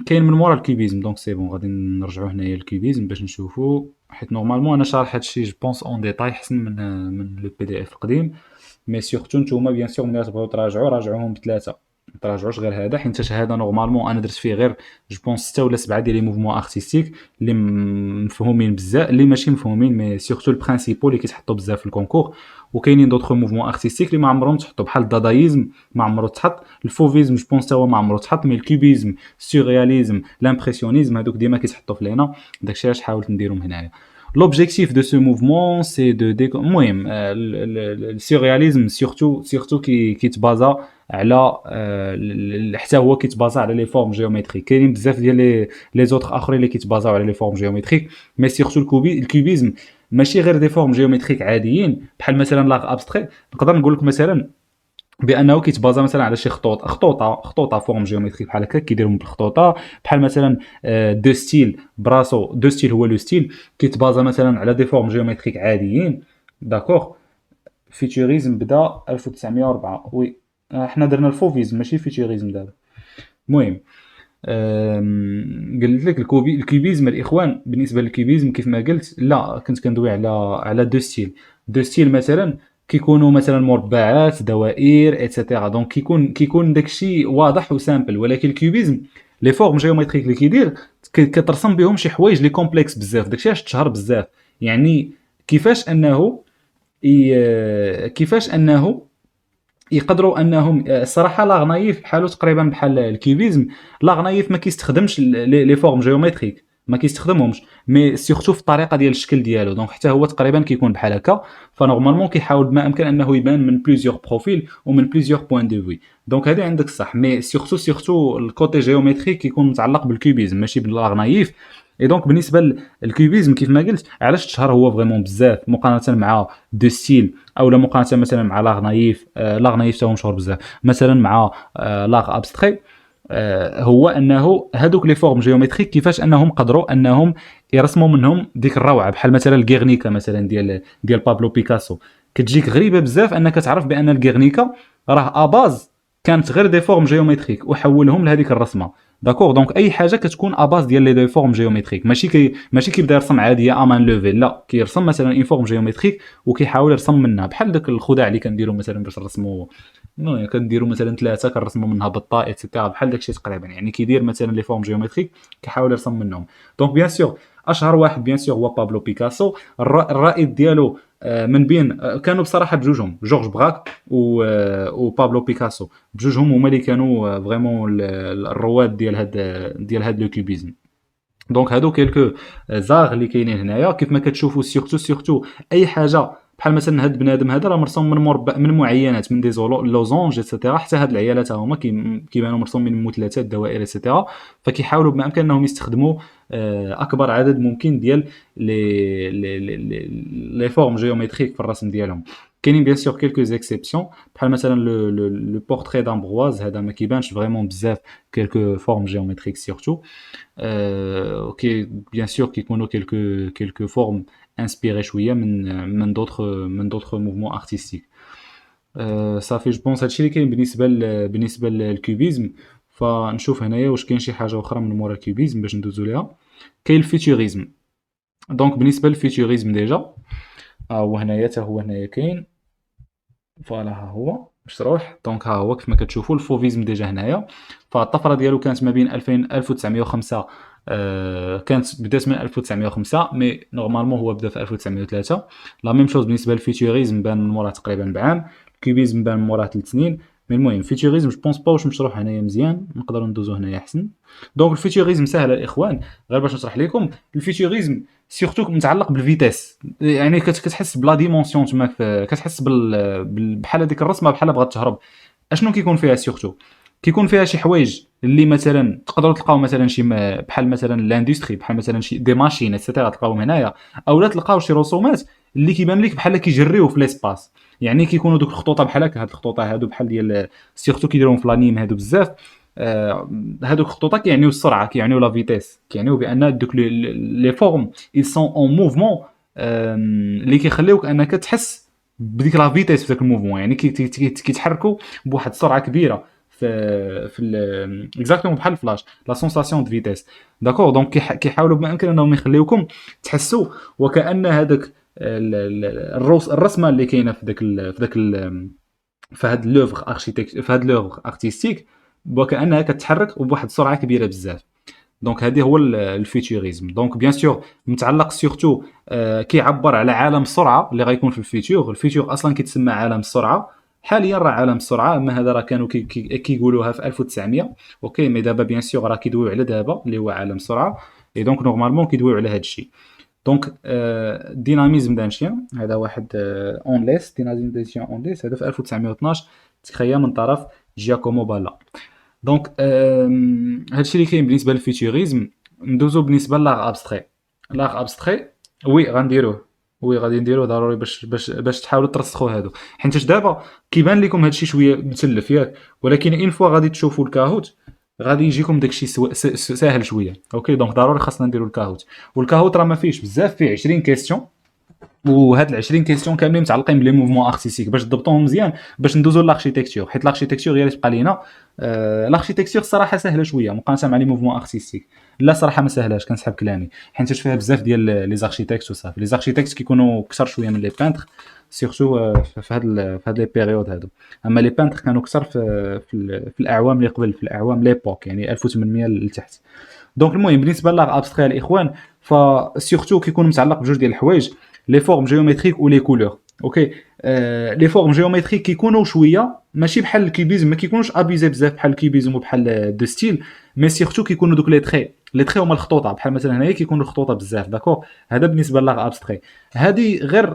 كاين من مورا الكوبيزم. دونك سي بون غادي نرجعوا هنايا للكوبيزم باش نشوفوا، حيت نورمالمون انا شارح هادشي جو بونس اون ديتاي احسن من لو بي دي اف القديم. مي سورتو نتوما بيان سور ملي تبغيو تراجعوا راجعوهم بثلاثه، ما تراجعوش غير هذا، حيت هذا نورمالمون انا درت فيه غير جو بونس 6 ولا 7 ديال لي موفمون ارتستيك اللي مفهومين بزاف، اللي ماشي مفهومين مي سورتو البرينسيپو اللي كيتحطوا بزاف في الكونكور. وكاينين دوطخ موفمون ارتستيك اللي ما عمرهم تحطوا، بحال الدادايزم ما عمرو تحط، الفوفيزم جو بونس هو ما عمرو تحط، مي الكوبيزم السورياليزم الامبرسيونيزم هذوك ديما كيتحطوا في لينا. داكشي علاش حاولت نديرهم هنايا. l'objectif de ce mouvement c'est de المهم السيرياليزم سورتو كيتبازا على حتى هو كيتبازا على لي فورم جيومتريك. كاينين بزاف ديال لي زوتر اخرين اللي كيتبازاو على لي فورم جيومتريك، مي سورتو الكوبيزم ماشي غير دي فورم جيومتريك عاديين بحال مثلا لاغ ابستري. نقدر نقول لك مثلا بانه كيتبازا مثلا على شي خطوطه فورم جيومتريك بحال هكا كيديرهم بالخطوطه، بحال مثلا دو ستيل براسو. دو ستيل هو لو ستيل كيتبازا مثلا على دي فورم جيومتريك عاديين. داكوغ. فيتوريزم بدا 1904. وي حنا درنا الفوفيزم ماشي فيتوريزم دابا. المهم قلت لك الكوبيزم الاخوان. بالنسبه للكوبيزم كيف ما قلت، لا كنت كندوي على دو ستيل. دو ستيل مثلا كيكونوا مثلا مربعات، دوائر ايتترا. دونك كيكون داكشي واضح وسامبل. ولكن الكوبيزم لي فورم جيومتريك اللي كيدير كترسم بهم شي حوايج لي كومبلكس بزاف. داكشي علاش تشهر بزاف. يعني كيفاش انه يقدروا انهم الصراحه لاغ نايف بحالو تقريبا بحال الكيوبيزم. لاغ نايف ما كيستخدمش لي فورم جيومتريك، ما كيستخدمهمش، مي سورتو في الطريقه ديال الشكل ديالو. دونك حتى هو تقريبا كيكون بحال هكا. فنورمالمون كيحاول بما امكن انه يبان من بليزيور بروفيل ومن بليزيور بوين دو في. دونك هذه عندك الصح، مي سورتو الكوتي جيومتريك كيكون متعلق بالكيوبيزم ماشي باللاغ نايف. اي دونك بالنسبه للكيوبيزم كيف ما قلت علاش تشهر هو فريمون بزاف مقارنه مع دو ستيل، او لا مقارنه مثلا مع لاغ نايف. لاغ نايف تا هو مشهور بزاف مثلا مع لاغ ابستري. هو انه هذوك لي فورم جيومتريك كيفاش انهم قدروا انهم يرسموا منهم ديك الروعه. بحال مثلا الغيرنيكا مثلا ديال بابلو بيكاسو. كتجيك غريبه بزاف انك تعرف بان الغيرنيكا راه اباز كانت غير دي فورم جيومتريك وحولهم لهذيك الرسمه. داكوغ. دونك اي حاجه كتكون اباز ديال لي فورم جيومتريك، ماشي كيبدا يرسم عاديه امان لوفيل، لا كيرسم مثلا اون فورم جيومتريك وكيحاول يرسم منها. بحال داك الخداع اللي كنديروا مثلا باش نرسموا، المهم كنديروا مثلا ثلاثه كنرسموا منها بالطاء ايتترا، بحال داكشي تقريبا. يعني كيدير مثلا لي فورم جيومتريك كيحاول يرسم منهم. دونك بيان سور اشهر واحد بيان سور هو بابلو بيكاسو. الرائد ديالو من بين كانوا بصراحه بجوجهم جورج براك وبابلو بيكاسو. بجوجهم هما اللي كانوا فريمون الرواد ديال هاد لو كوبيزم. دونك هادو كيلكو زاغ اللي كاينين هنايا. كيف ما كتشوفوا سورتو اي حاجه بحال مثلا هاد بنادم هذا راه مرسوم من مربع من معينات من دي لوزونج ايتترا. حتى هاد العيالات هما كيبانوا مرسومين من مثلثات دوائر ايتترا. فكيحاولوا بما امكن انهم يستخدموا اكبر عدد ممكن ديال لي فورم جيومتريك في الرسم ديالهم. كاينين بيان سور كيلكو زيكسيبسيون بحال مثلا لو بورتري دامبرواز. هذا ما كيبانش فريمون بزاف كيلكو فورم جيومتريك سورتو. اوكي بيان سور كيكونوا كيلكو فورم انسبيري شويه من دوطخ موفمون ارتستيك. صافي جو بونس هادشي اللي كاين بالنسبه للكوبيزم. فنشوف هنايا واش كاين شي حاجه اخرى من مورا الكوبيزم باش ندوزو ليها. كاين الفيتوريزم. دونك بالنسبه للفيتوريزم ديجا هو هنايا حتى هو هنايا كاين. فوالا ها هو مشروح. دونك ها هو كيف ما كتشوفوا الفوفيزم ديجا هنايا. فالطفره ديالو كانت ما بين 1905 كانت بدات من 1905 مي نورمالمون هو بدا في 1903. لا ميم شوز بالنسبه للفيتوريزم بان من موراه تقريبا بعام. الكوبيزم بان من موراه 3 سنين. مي المهم الفيتوريزم جو بونس با واش مشروح هنايا مزيان. نقدروا ندوزو هنايا احسن. دونك الفيتوريزم سهل الاخوان غير باش نشرح لكم. الفيتوريزم سورتو متعلق بالفيتاس. يعني كتحس بلا ديمونسيون تما كتحس بحال هذيك الرسمه بحال بغات تهرب. اشنو كيكون فيها سورتو؟ كيكون فيها شي حوايج اللي مثلا تقدروا تلقاو مثلا شي بحال مثلا لاندستري بحال مثلا شي دي ماشين ايتترا تلقاوهم هنايا، اولا تلقاو شي رسومات اللي كيبان لك بحال كيجريو في ليسباس. يعني كيكونوا دوك الخطوطه بحال هكا. هاد الخطوطه هادو بحال ديال سورتو كيديروهم في لانيم هادو بزاف. هادوك الخطوطه كيعنيو السرعه كيعنيو لا فيتيس كيعنيو بان دوك لي فورم ils sont en mouvement اللي كيخليوك انك تحس بديك لا فيتيس في ذاك الموفمون. يعني كيتحركوا بواحد السرعه كبيره في اكزاكتومون بحال الفلاش لا سونساسيون دو فيتيس. داكور. دونك كيحاولوا بما امكن انهم يخليوكم تحسوا وكان هذاك الرسمه اللي كاينه في هاد لوفغ اركتيك في هاد لوفغ ارتستيك وكانها كتحرك وبواحد السرعه كبيره بزاف. دونك هذه هو الفيتوريزم. دونك بيان سور متعلق سورتو كيعبر على عالم السرعه اللي غيكون في الفيتور. الفيتور اصلا كيتسمى عالم السرعه. حاليا راه عالم السرعه، اما هذا راه كانوا كيقولوها في 1900. اوكي مي دابا بيان سور راه كيدويو على دابا اللي هو عالم السرعه. اي دونك نورمالمون كيدويو على هذا الشيء. دونك ديناميزم دان شيان هذا واحد اون ليس، ديناميزم دان شيان اون ليس هذا في 1912 تخيا من طرف جياكومو بالا. دونك هادشي اللي كاين بالنسبه للفيتوريزم. ندوزو بالنسبه لاغ ابستري. لاغ ابستري وي غنديروه، وي غادي نديروه ضروري باش تحاولوا ترسخوا هادو، حيتاش دابا كيبان لكم هادشي شويه متلف ياك، ولكن اون فوا غادي تشوفوا الكاهوت غادي يجيكم داكشي ساهل شويه. اوكي دونك ضروري خاصنا نديروا الكاهوت، والكاهوت راه ما فيهش بزاف، فيه 20 كيستيون، وهاد ال 20 كيستيون كاملين متعلقين بلي موفمون ارتستيك باش تضبطوهم مزيان باش ندوزو لاركتيكتور، حيت لاركتيكتور هي اللي تبقى لينا. لاركتيكتور الصراحه سهله شويه مقارنه مع لي موفمون ارتستيك. لا صراحه ما سهلاش، كنسحب كلامي، حيت فيها بزاف ديال لي زاركتيكت وصافي. لي زاركتيكت كيكونوا كثر شويه من لي بانتر، سيرتو في هاد لي بيريود هادو. اما لي بانتر كانوا كثر في الاعوام اللي قبل، في الاعوام ليبوك يعني 1800 لتحت. دونك المهم بالنسبه للاغ ابستري الاخوان، فسيرتو كيكون متعلق بجوج ديال الحوايج، لي فورم جيومتريك و لي كولور. اوكي لي فورم جيومتريك كيكونوا شويه ماشي بحال الكيبيزم، ما كيكونوش ابيزي بزاف بحال الكيبيزم وبحال دو ستيل، مي سيرتو كيكونوا دوك لي تري، لي تري هما الخطوطه، بحال مثلا هنايا كيكونوا الخطوطه بزاف. داكور هذا بالنسبه للاغ ابستري. هذه غير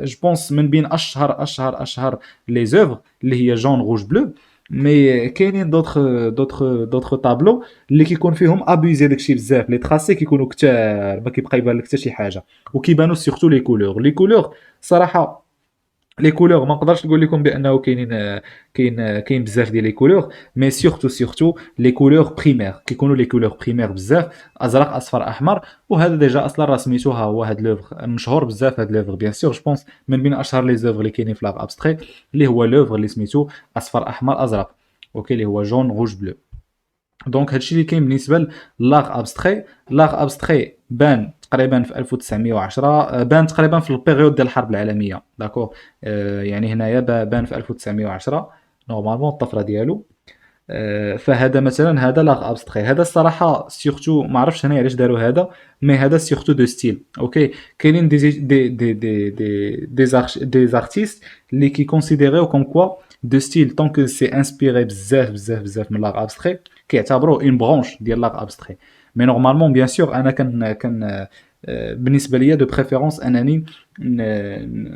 جو بونس من بين اشهر لي زوفر اللي هي جون روج بلو. مي كاينين دوطخ طابلو اللي كيكون فيهم ابيزي داكشي بزاف، لي تراسي كيكونوا كتار ما كيبقى يبان لك حتى شي حاجه، وكيبانوا سيرتو لي كولور. لي كولور صراحه، لي كولور ما نقدرش نقول لكم بانه كاين بزاف ديال لي كولور، مي سيرتو لي كولور بريمير كيكونوا لي كولور بريمير بزاف، ازرق اصفر احمر. وهذا ديجا اصلا راه سميتو، ها هو هاد لوفر مشهور بزاف، هاد لوفر بيان سور جو بونس من بين اشهر لي زوفر اللي كاينين في لاغ ابستري، اللي هو لوفر اللي سميتو اصفر احمر ازرق، اوكي اللي هو جون روج بلو. دونك هادشي اللي كاين بالنسبه للاغ ابستري. لاغ ابستري بان تقريبا في 1910، بان تقريبا في البيريود ديال الحرب العالميه. داكور يعني هنايا بان في 1910 نورمالمون الطفره ديالو. فهذا مثلا هذا لاغ ابستري. هذا الصراحه سيرتو ما عرفتش هنا علاش داروا هذا، مي هذا سيرتو دو ستيل. اوكي كاينين دي زارتيست اللي كيكونسيديريو كوم كوا دو ستيل طونك سي انسبيري بزاف من لاغ ابستري، كيعتبروه اون برونش ديال لاغ ابستري. مي نورمالمون بيان سور انا كان بالنسبه ليا دو بريفيرونس انني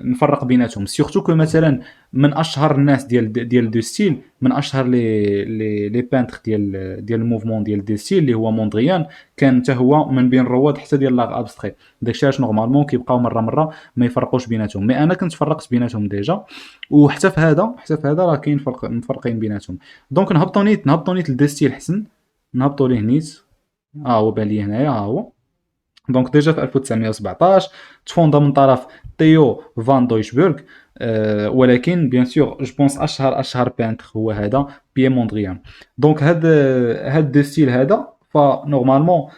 نفرق بيناتهم، سورتو كو مثلا من اشهر الناس ديال دو ستيل، من اشهر لي بانتر ديال الموفمون ديال دو ستيل اللي هو موندريان، كان حتى هو من بين الرواد حتى ديال لاغ ابستري. داكشي علاش نورمالمون كيبقاو مره ما يفرقوش بيناتهم، مي انا كنت فرقت بيناتهم ديجا، وحتى في هذا راه كاين فرق مفرقين بيناتهم. دونك نهبطوا نيت لدو ستيل حسن، نهبطوا ليه نيت. هو بان لي هنايا، هو دونك ديجا في 1917 تفوندا من طرف تيو فان دويشبورغ. ولكن بيان سور جو بونس اشهر بانتر هو هذا بيي موندريان. دونك هاد دو ستيل هذا فنورمالمون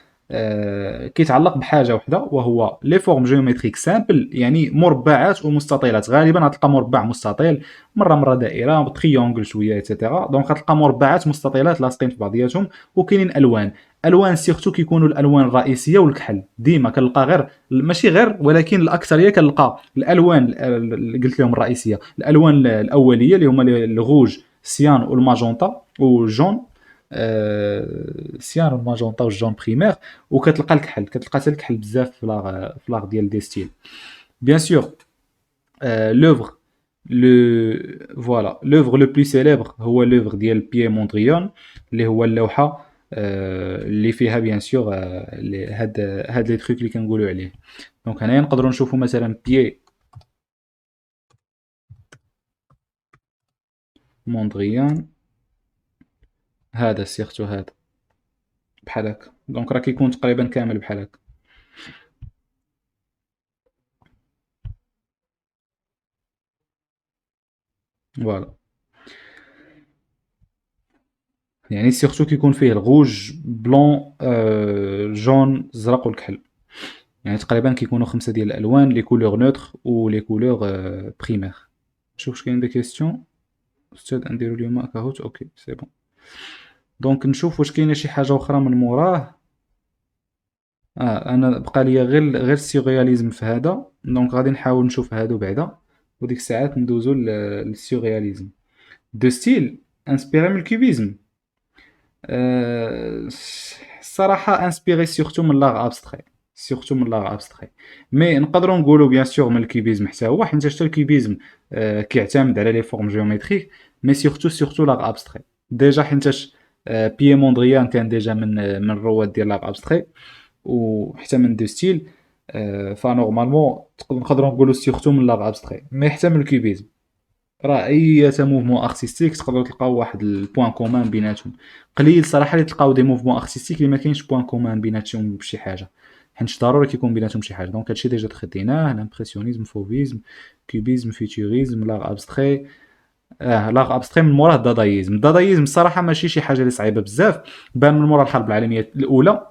كيتعلق بحاجه وحده، وهو لي فورم جيومتريك سامبل، يعني مربعات ومستطيلات. غالبا غتلقى مربع مستطيل، مره دائره تريونغل شويه ايتترا. دونك غتلقى مربعات مستطيلات لاصقين في بعضياتهم، وكاينين الوان سيرتو كيكونوا الالوان الرئيسيه والكحل. ديما كنلقى غير ماشي غير، ولكن الاكثريه كنلقى الالوان اللي قلت لهم الرئيسيه، الالوان الاوليه اللي هما الغوج سيان والماجونتا والجون. سيان والماجونتا والجون بريمير. وكتلقى الكحل، كتلقى حتى الكحل بزاف في لاغ ديال دي ستيل. بيان سور لوفر لوفر لو بلو سيليبر هو لوفر ديال بيي موندريون، اللي هو اللوحه اللي فيها بيان سور هاد لي تروك اللي كنقولوا عليه. دونك هنايا نقدروا نشوفوا مثلا بيي موندريان، هذا سيرتو هذا بحال هكا. دونك راه كيكون تقريبا كامل بحال هكا. فوالا يعني سيرتو كيكون فيه الغوج بلون جون زرق والكحل، يعني تقريبا كيكونوا 5 ديال الالوان، لي كولور نوتر و لي كولور بريمير. نشوف واش كاين دي كيستيون. استاذ نديرو اليوم كاهوت، اوكي سي بون. دونك نشوف واش كاينه شي حاجه اخرى من موراه. انا بقى ليا غير السيغرياليزم في هذا، دونك غادي نحاول نشوف هادو بعدا، وديك الساعات ندوزو للسيغرياليزم. دو ستيل انسبيري من الكوبيزم. الصراحه انسبيري سورتو من لاغ ابستري، سيرتو من لاغ ابستري. مي نقدروا نقولوا بيان سور من الكوبيزم حتى هو، حيت حتى الكوبيزم كيعتمد على لي فورم جيومتريك، مي سيرتو لاغ ابستري. ديجا حيتاش بيي موندريان كان ديجا من الرواد ديال لاغ ابستري، وحتى من دو ستيل. فنورمالمون نقدروا نقولوا سيرتو من لاغ ابستري، مي حتى من الكوبيزم راه اي موفمون ارتستيك تقدروا تلقاو واحد البوان كومان بيناتهم. قليل صراحه اللي تلقاو دي موفمون ارتستيك اللي ما كاينش بوان كومان بيناتهم بشي حاجه، حيت ضروري كيكون بيناتهم شي حاجه. دونك هادشي ديجا تخديناه: الامبرسيونيزم، فوفيزم، كوبيزم، فيتوريزم، لاغ ابستري. لاغ ابستري من موراه الدادايزم. الدادايزم الصراحه ماشي شي حاجه اللي صعيبه بزاف، بان من مورا الحرب العالميه الاولى.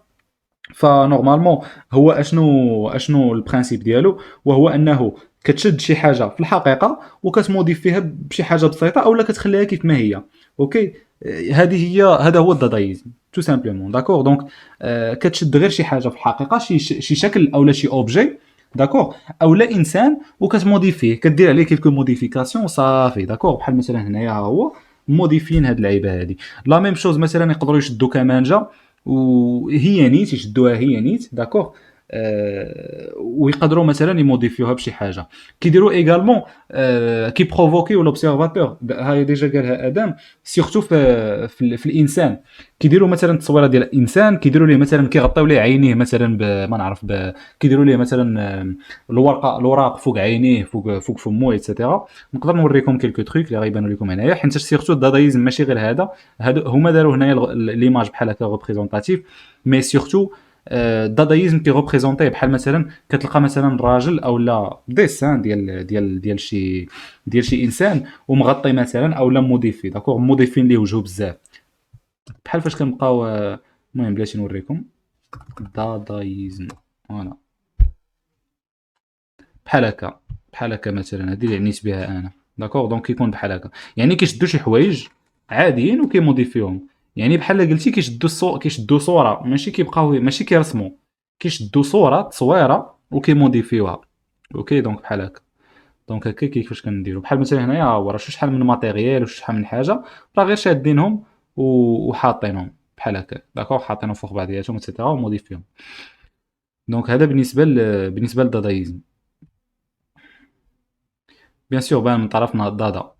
فنورمالمون هو اشنو البرانسيپ ديالو، وهو انه كتشد شي حاجه في الحقيقه وكتموديفيها بشي حاجه بسيطه، اولا كتخليها كيف ما هي. اوكي، هذا هو الدادايزم تو سامبلومون. داكور، دونك كتشد غير شي حاجه في الحقيقه، شي شكل اولا شي اوبجي، داكور، اولا انسان، وكتموديفيه، كدير عليه كيلكو موديفيكاسيون صافي. داكور، بحال مثلا هنايا ها هو موديفين هاد اللعيبه هادي. لا ميم شوز مثلا يقدروا يشدوا كمانجه وهي نيت، يشدوها هي نيت، داكوغ. ويقدروا مثلا يموديفيوها بشي حاجه. كيديروا ايغالمون كي بروفوكيو لوبسيرفاتور، هاي ديجا قالها ادم، سيرتو في الانسان. كيديروا مثلا التصويره ديال الانسان، كيديروا ليه مثلا كيغطيو ليه عينيه مثلا ما نعرف كيديروا ليه مثلا الوراق فوق عينيه، فوق فمو ايتترا. نقدر نوريكم كيلكو تروك اللي غيبانوا لكم هنايا، حيت سيرتو الدادايزم ماشي غير هذا. هادو هما داروا هنايا ليماج بحال هكا ريبريزونطاتيف، مي سيرتو الدادايزم كيغوبريزونطيه بحال مثلا كتلقى مثلا راجل او لا ديسان ديال شي انسان ومغطي مثلا او لا موديفي، داكوغ، موديفين ليه وجهه بزاف، بحال فاش كنبقاو. المهم بلاتي نوريكم دادايزم، فوالا بحال هكا. بحال هكا مثلا هذه اللي عنيت بها انا، داكوغ. دونك كيكون بحال هكا، يعني كيشدوا شي حوايج عاديين وكيموديفيوهم. يعني بحال قلتي كيشدوا صوره، ماشي كيبقاو، ماشي كيرسموا، كيشدوا صوره تصويره وكيموديفيوها. اوكي، دونك بحال هكا. دونك هكا كيفاش كنديروا. بحال مثلا هنايا ها هو راه شحال من ماتيريال وشحال من حاجه، راه غير شادينهم وحاطينهم بحال هكا، داكوغ، حاطينهم فوق بعضياتهم ايتترا وموديفيهم. دونك هذا بالنسبه للدادايزم. بيان سور بان من طرفنا الدادا.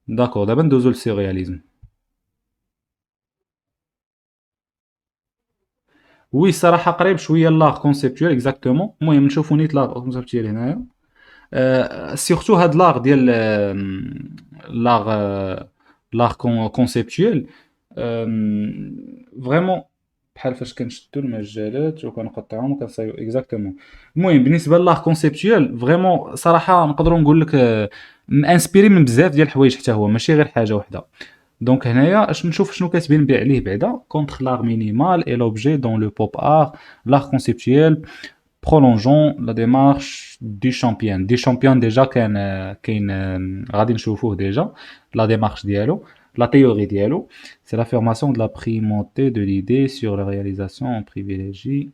داكور، دابا ندوزو للسيرياليزم. وي الصراحه قريب شويه لاغ كونسيبتويل اكزاكتومون. المهم نشوفو نيت لاغ كونسيبتويل هنايا. سيرتو هاد لاغ ديال لاغ لاغ كونسيبتويل فريمون بحال فاش كنشدو المجالات وكنقطعهم وكنصايبو اكزاكتومون. المهم بالنسبه للاغ كونسيبتويل فريمون صراحه نقدروا نقول لك انسبيري من بزاف ديال الحوايج، حتى هو ماشي غير حاجه وحده. دونك هنايا اش نشوف شنو كاتبين عليه بعدا: contre l'art minimal et l'objet dans le pop art, l'art conceptuel, prolongeons la démarche du champion. دي champion déjà كاين غادي نشوفوه ديجا لا démarche ديالو، la théorie ديالو. C'est l'affirmation de la primauté de l'idée sur la réalisation en privilégie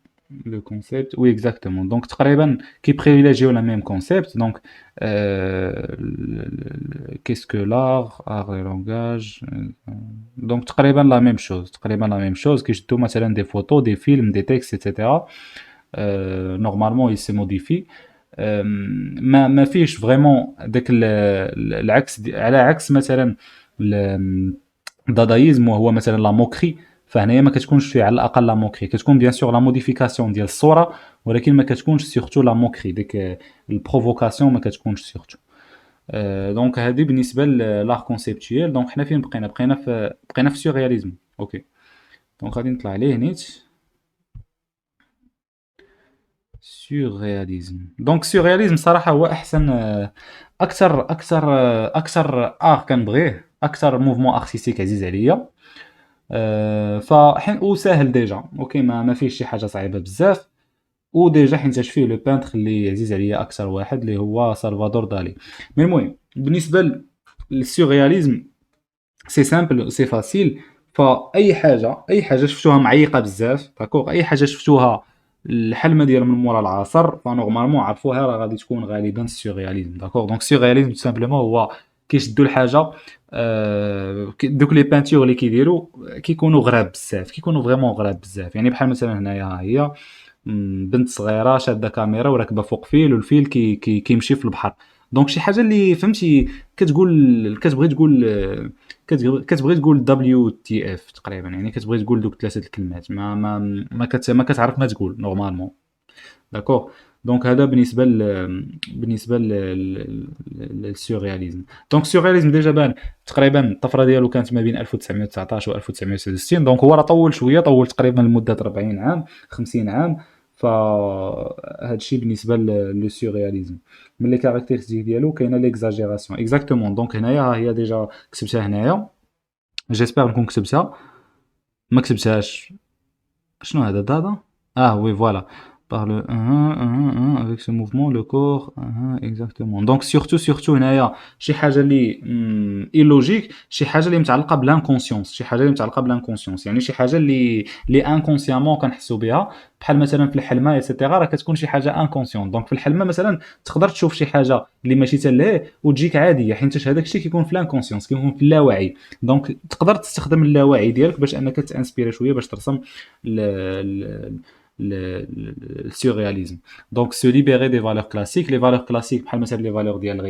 le concept. Oui, exactement. Donc تقريبا كي privilégier la même concept. Donc qu'est-ce que l'art, art et langage. Donc تقريبا la même chose، تقريبا la même chose. كيشدو مثلا des photos, des films, des textes, etc. Normalement il se modifie. ما فيش فريمون داك العكس على عكس مثلا الدادايزم وهو مثلا لا موكري. فهنايا ما كتكونش فيه على الاقل لا موكري، كتكون بيان سور لا موديفيكاسيون ديال الصوره، ولكن ما كتكونش سورتو لا موكري، ديك البروفوكاسيون ما كتكونش سورتو. دونك هذه بالنسبه للار كونسيبتويل. دونك حنا فين بقينا في السورياليزم. اوكي، دونك غادي نطلع عليه نيت سورياليزم. دونك سورياليزم صراحه هو احسن اكثر كنبغيه، اكثر موفمون ارتستيك عزيز عليا. فحين وساهل ديجا. اوكي، ما فيش شي حاجه صعيبه بزاف، وديجا حيتاش فيه لو بانتر اللي عزيز عليا اكثر واحد اللي هو سالفادور دالي. مي المهم بالنسبه للسورياليزم سي سامبل سي فاسيل. اي حاجه شفتوها معيقه بزاف، داكوغ، اي حاجه شفتوها الحلمه ديال من مورا العصر، فنورمالمون عرفوها راه غادي تكون غالبا سورياليزم. داكوغ، دونك سورياليزم سامبلومون هو كيشدوا الحاجه دوك لي بانتور اللي كيديروا كيكونوا غراب بزاف، كيكونوا فريمون غراب بزاف. يعني بحال مثلا هنايا ها هي بنت صغيره شاده كاميرا وراكبه فوق فيل، والفيل كيمشي في البحر. دونك شي حاجه اللي فهمتي كتبغي تقول دبليو تي اف تقريبا، يعني كتبغي تقول دوك ثلاثه الكلمات ما كتعرف ما تقول نورمالمون. داكوغ. دونك هذا بالنسبه للسيورياليزم. دونك السيورياليزم ديجا بان تقريبا الطفره ديالو كانت ما بين 1919 و 1969. دونك هو راه طول شويه، طول تقريبا لمده 40 عام 50 عام. فهاد الشيء بالنسبه للسيورياليزم. من لي كاركتيرستيك ديالو كاينه ليكزاجيراسيون اكزاكتومون. دونك هنايا ها هي ديجا كتبتها هنايا، جيسبر نكون كتبتها. ما كتبتهاش. شنو هذا دادا؟ وي فوالا. par le avec ce mouvement le corps exactement. donc surtout هنايا شي حاجه اللي illogique، شي حاجه اللي متعلقه بالانكونسيونس، شي حاجه اللي متعلقه بالانكونسيونس، يعني شي حاجه اللي انكونسيامون كنحسوا بها. بحال مثلا في الحلمه ايتترا راه كتكون شي حاجه انكونسيون. دونك في الحلمه مثلا تقدر تشوف شي حاجه اللي ماشي تلاه وتجيك عاديه، حيت هذاك الشيء كيكون في الانكونسيونس، كيكون في اللاوعي. دونك تقدر تستخدم اللاوعي ديالك باش انك تانسبيري شويه باش ترسم le surréalisme. Donc se libérer des valeurs classiques. Les valeurs classiques بحال مثلا les valeurs ديال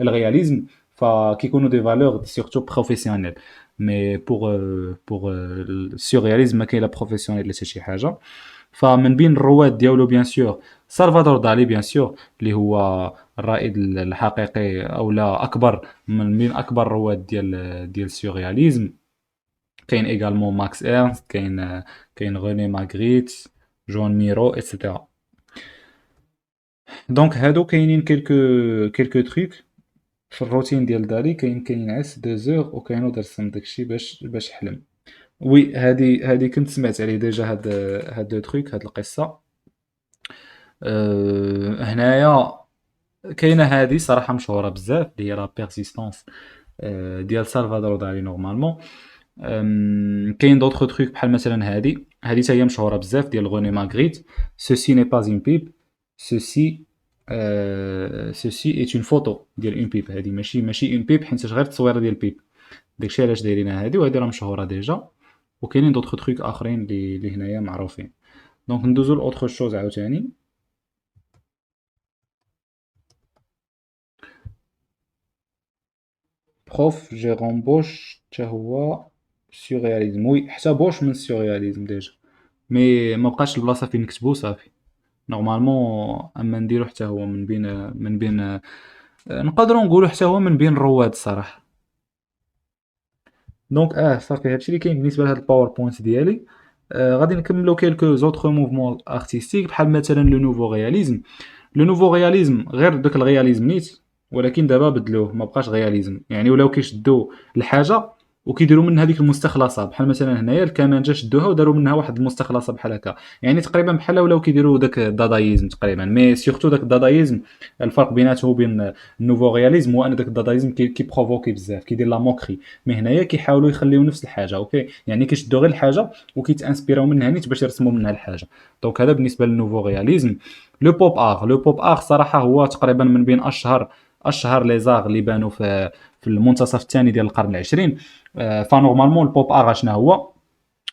الرياليزم فكيكونوا des valeurs surtout professionnelles. mais pour le surréalisme ما كاين لا بروفيسيونيل لا حتى شي حاجه. فمن بين الرواد ديالو بيان سور سالفادور دالي بيان سور اللي هو الرائد الحقيقي او لا اكبر من بين اكبر الرواد ديال السورياليزم. كاين ايغالمون ماكس ايرنست، كاين روني ماغريت، جون ميرو ايتترا. دونك هادو كاينين كيلكو تروك في الروتين ديال دالي. كاين كينعس 2 زور وكاينو رسم داكشي باش حلم. وي هادي كنت سمعت عليه ديجا هاد لو تروك، هاد القصه. هنايا كاينه هادي صراحه مشهوره بزاف اللي هي لا بيرسيستانس ديال سالفادور دالي نورمالمون. كاين دوطخ تروك بحال مثلا هادي حتى هي مشهوره بزاف ديال غوني ماغريت. سوسي ني با اون بيب، سوسي سوسي ايت اون فوتو ديال اون بيب. هادي ماشي اون بيب حيت غير التصويره ديال بيب. داكشي علاش دايرينها هادي، وهادي راه مشهوره ديجا. وكاينين دوطخ تروك اخرين اللي هنايا معروفين. دونك ندوزو لاوتخ شوز عاوتاني. بروف جيروم بوش حتى هو سيورياليزم. وي حتى بوش من السيورياليزم ديجا، مي ما بقاش البلاصه فين نكتبو صافي. نورمالمون اما نديرو حتى هو من بين نقدروا نقولوا حتى هو من بين الرواد الصراحه. دونك صافي هادشي اللي كاين بالنسبه لهاد الباوربوينت ديالي. غادي نكملو كيلكو زوطخ موفمون ارتستيك بحال مثلا لو نوفو رياليزم. لو نوفو رياليزم غير داك الرياليزم نيت، ولكن دابا بدلوه ما بقاش رياليزم. يعني ولاو كيشدوا الحاجه وكيديروا منها ديك المستخلصه. بحال مثلا هنايا الكمانجه شدوها وداروا منها واحد المستخلصه بحال هكا. يعني تقريبا بحال ولاو كيديروا داك الدادايزم تقريبا. مي سورتو داك الدادايزم الفرق بيناته وبين النوفو رياليزم هو ان داك الدادايزم كي بروفوكي بزاف، كيدير لا موكري. مي هنايا كيحاولوا يخليو نفس الحاجه. اوكي يعني كيشدوا غير الحاجه وكيتانسبيراو منها نيت باش يرسموا منها الحاجه. دونك هذا بالنسبه للنوفو رياليزم. لو بوب ار صراحه هو تقريبا من بين اشهر لي زاغ اللي بانوا في المنتصف الثاني ديال القرن العشرين. فنورمالمون البوب ار شنو هو؟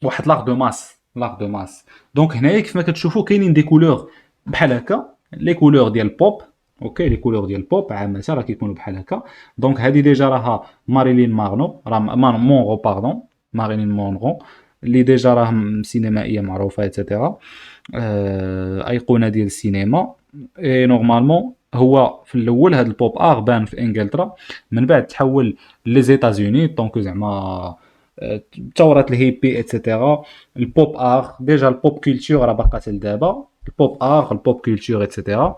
واحد لاغ دو ماس. دونك هنايا كيف ما كتشوفوا كاينين دي كولور بحال هكا، لي كولور ديال البوب. اوكي لي كولور ديال البوب عامه راه كيكونوا بحال هكا. دونك هذه ديجا راها ماريلين مارنو راه مونرو باردون ماريلين مونرو اللي ديجا راه سينمائيه معروفه ايتترا. ايقونه ديال السينما. اي نورمالمون هو في الاول هذا البوب ار بان في انجلترا، من بعد تحول لي زيتازوني. دونك زعما ثوره الهيبي ايتترا. البوب ار ديجا البوب كولتور راه باقا حتى لدابا. البوب كولتور ايتترا.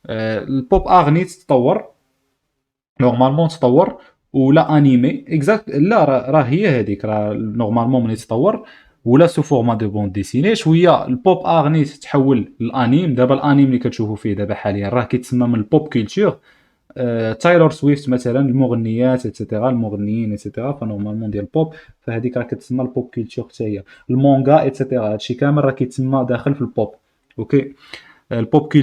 البوب ار نيت تطور نورمالمون تطور ولا انيمي اكزاكت. لا راه هي هذيك راه نورمالمون ملي تطور ولا سو فورما دو بوند ديسيني. شويه البوب ار نيت تحول للانيم. دابا الانيم اللي كتشوفوا فيه دابا حاليا راه كيتسمى من البوب كولتور. تايلور سويفت مثلا المغنيات ايتترا المغنيين ايتترا فنورمالمون ديال البوب. فهذيك راه كتسمى البوب كولتور حتى هي. المونغا ايتترا هادشي كامل راه كيتسمى داخل في البوب. اوكي البوب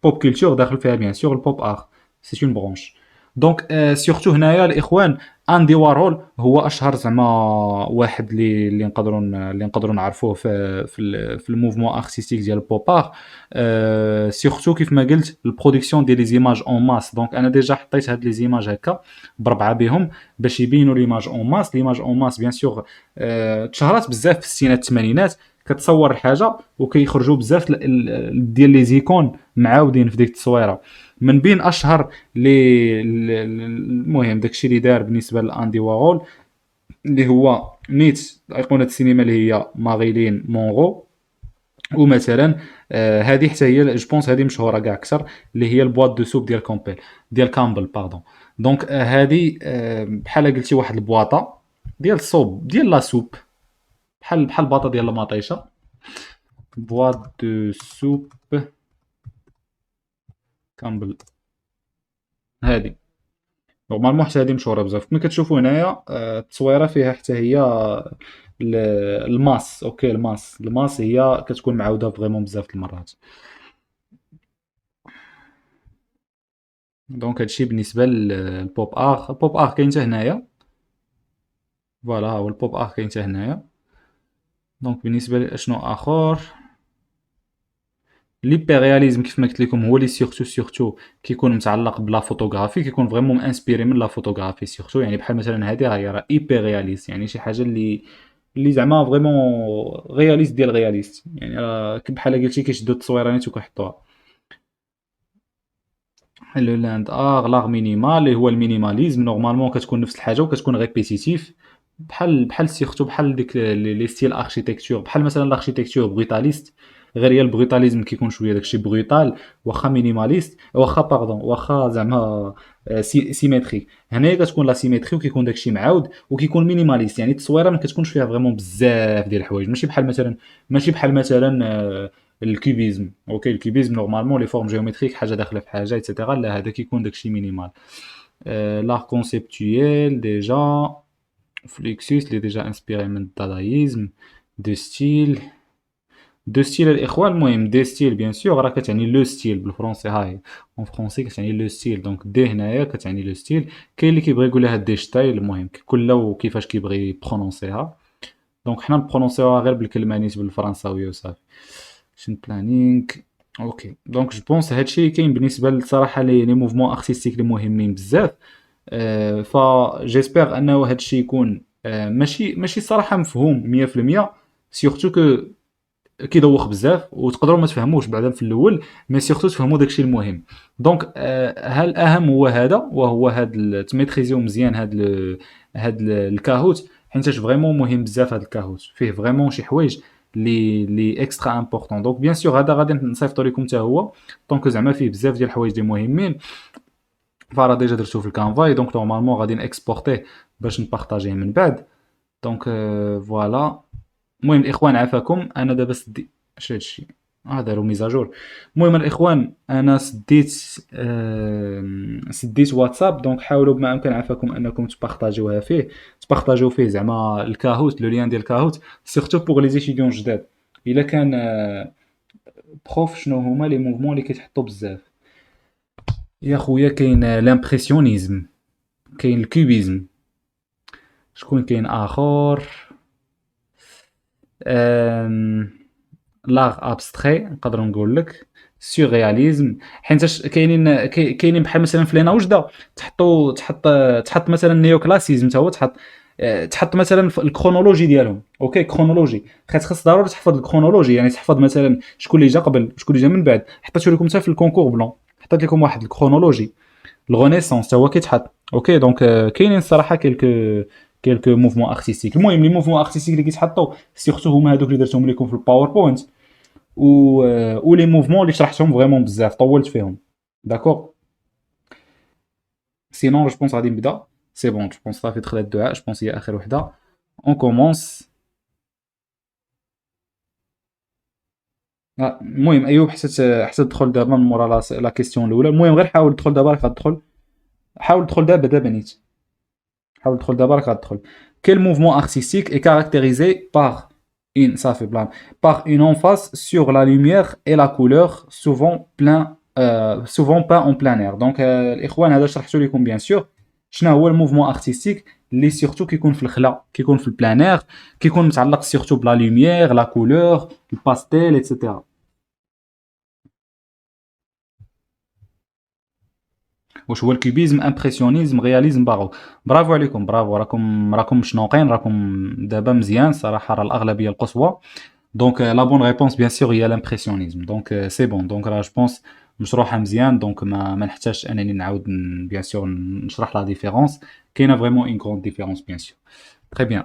كولتور داخل فيها بيان سور البوب ار سي اون برونش. دونك سورتو هنايا الاخوان اندي وارهول هو اشهر زعما واحد اللي نقدروا نعرفوه في الموفمون ارتستيك ديال البوب ار. سورتو كيف ما قلت البرودكسيون ديال لي زيماج اون ماس. دونك انا ديجا حطيت هاد لي زيماج هكا بربعه بهم باش يبينوا ليماج اون ماس. ليماج اون ماس بيان سور تشهرات بزاف في الستينات الثمانينات. كتصور الحاجه وكيخرجوا بزاف ديال لي زيكون معاودين في ديك التصويره. من بين اشهر المهم داكشي اللي دار بالنسبه لاندي وارول اللي هو نيت ايقونه السينما اللي هي ماريلين مونرو. ومثلا هذه حتى هي جو بونس هذه مشهوره كاع اكثر اللي هي البواط دو سوب ديال كامبل ديال كامبل باردون. دونك هذه بحال قلتي واحد البواطه ديال الصوب ديال لا سوب بحال الباطه ديال المطيشه. بواط دو سوب كامبل هذه نورمالمون حتى هذه مشهوره بزاف. ملي كتشوفوا هنايا التصويره فيها حتى هي الماس. اوكي الماس هي كتكون معاوده فريمون بزاف د المرات. دونك هادشي بالنسبه للبوب ار. البوب ار كاين حتى هنايا فوالا هو البوب ار كاين حتى هنايا. دونك بالنسبه لاشنو اخر ليبيرياليزم كيف ما قلت لكم هو اللي سورتو كيكون متعلق بلا فوتوغرافي كيكون فريمون انسبيري من لا فوتوغرافي سورتو. يعني بحال مثلا هذه راهي راه ايبيرياليست يعني شي حاجه اللي زعما فريمون رياليست ديال رياليست. يعني راه بحال قلتي كيشدو التصويره نيت وكيحطوها. لو لاند لاغ مينيمال اللي هو المينيماليزم نورمالمون كتكون نفس الحاجه وكتكون ريبيتيتيف بحال سيرتو بحال ديك لي ستيل اركيتكتور بحال مثلا الاركيتكتور بروتاليست. غير هي البروتاليزم كيكون شويه داكشي بروتال واخا مينيماليست واخا باردون واخا زعما سيميتريك. هنايا كتكون لا سيميتري وكيكون داكشي معاود وكيكون مينيماليست. يعني التصويره ما كتكونش فيها فريمون بزاف ديال الحوايج ماشي بحال مثلا الكوبيزم. اوكي الكوبيزم نورمالمون لي فورم جيومتريك حاجه داخله في حاجه ايتترا. لا هذا كيكون داكشي مينيمال. لار كونسيبتويل ديجا فليكسوس اللي ديجا انسبيري من الدادايزم. دو ستيل الاخوان المهم دي ستيل بيان سور راه كتعني لو ستيل بالفرونسي. هاي اون فرونسي كتعني لو ستيل. دونك دي هنايا كتعني لو ستيل. كاين اللي كيبغي يقول لها دي شتايل المهم كل وكيفاش كيبغي يبرونونسيها. دونك حنا نبرونسيوها غير بالكلمه نيت بالفرنساويه وصافي. شن بلانينغ اوكي. دونك جو بونس هادشي كاين بالنسبه للصراحه لي موفمون ارتستيك لي مهمين بزاف. فجيسبر انه هادشي يكون ماشي الصراحه مفهوم 100% سورتو كو كيدوخ بزاف وتقدروا ما تفهموش بعدا في الاول مي سورتو تفهموا داكشي المهم. دونك الاهم هو هذا وهو هاد تميتريزيو مزيان هاد الكاهوت حيتاش فريمون مهم بزاف. هاد الكاهوت فيه فريمون شي حوايج لي اكسترا امبورطون. دونك بيان سور هذا غادي نصيفطو لكم حتى هو دونك زعما فيه بزاف ديال الحوايج اللي مهمين. فراه ديجا درتو في الكانفاي دونك نورمالمون غادي نكسبورتيه باش نبارطاجيه من بعد. دونك فوالا. المهم الاخوان عافاكم انا دابا اش هادشي داروا ميزاجور. المهم الاخوان انا سديت واتساب. دونك حاولوا بما امكن عافاكم انكم تبارطاجيو فيه زعما الكاهوت لو ليان ديال الكاهوت سيرتو بوغ لي زيتيديون جداد. الا كان بروف شنو هما لي موفمون اللي كيتحطوا بزاف يا خويا؟ كاين لامبرسيونيزم كاين الكوبيزم. شكون كاين اخر؟ لاغ ابستري نقدر نقول لك سيغرياليزم. حيت كاينين بحال مثلا في لينا وجده تحط مثلا نيو كلاسيزم حتى هو تحط مثلا الكرونولوجي ديالهم. اوكي كرونولوجي خاص ضروري تحفظ الكرونولوجي. يعني تحفظ مثلا شكون اللي جا قبل شكون اللي جا من بعد. حطيتو لكم حتى في الكونكور بلون حطيت لكم واحد الكرونولوجي الغونيسونس حتى هو كيتحط. اوكي دونك كاينين الصراحه كيلكو موفمون ارتستيك. المهم لي موفمون ارتستيك اللي كيتحطوا سيرتو هما هذوك اللي درتهم لكم في الباوربوينت و لي موفمون اللي شرحتهم فريمون بزاف طولت فيهم. داكور سينون جو بونس غادي نبدا سي بون. جو بونس صافي دخل الدعاء جو بونس هي اخر وحده. اون كومونس. المهم ايوب حتى تدخل دابا من مورا لا كيسيون الاولى. المهم غير حاول تدخل دابا راك غتدخل. حاول تدخل دابا نيت. حاول تدخل دابا راك غتدخل. Quel mouvement artistique est caractérisé par une, ça fait blanc, par une emphase sur la lumière et la couleur, souvent plein souvent pas en plein air. Donc الاخوان هذا شرحته لكم بيان سور شنو هو الموفمون ارتستيك اللي سيرتو كيكون في الخلا، كيكون في البلان اير، كيكون متعلق سيرتو بلا لوميير، لا كولور، الباستيل ايتترا. واش هو الكوبيزم، امبرسيونيزم، رياليزم، باروك. برافو عليكم، برافو، راكم مشنوقين، راكم دابا مزيان صراحه، راه الاغلبيه القصوى. دونك لا بون ريبونس بيان سور هي لامبرسيونيزم. دونك سي بون، دونك راه جو بونس مشروحه مزيان. دونك ما نحتاجش انني نعاود بيان سور نشرح لا ديفيرونس، كاينه فريمون اون غروند ديفيرونس بيان سور. تري بيان.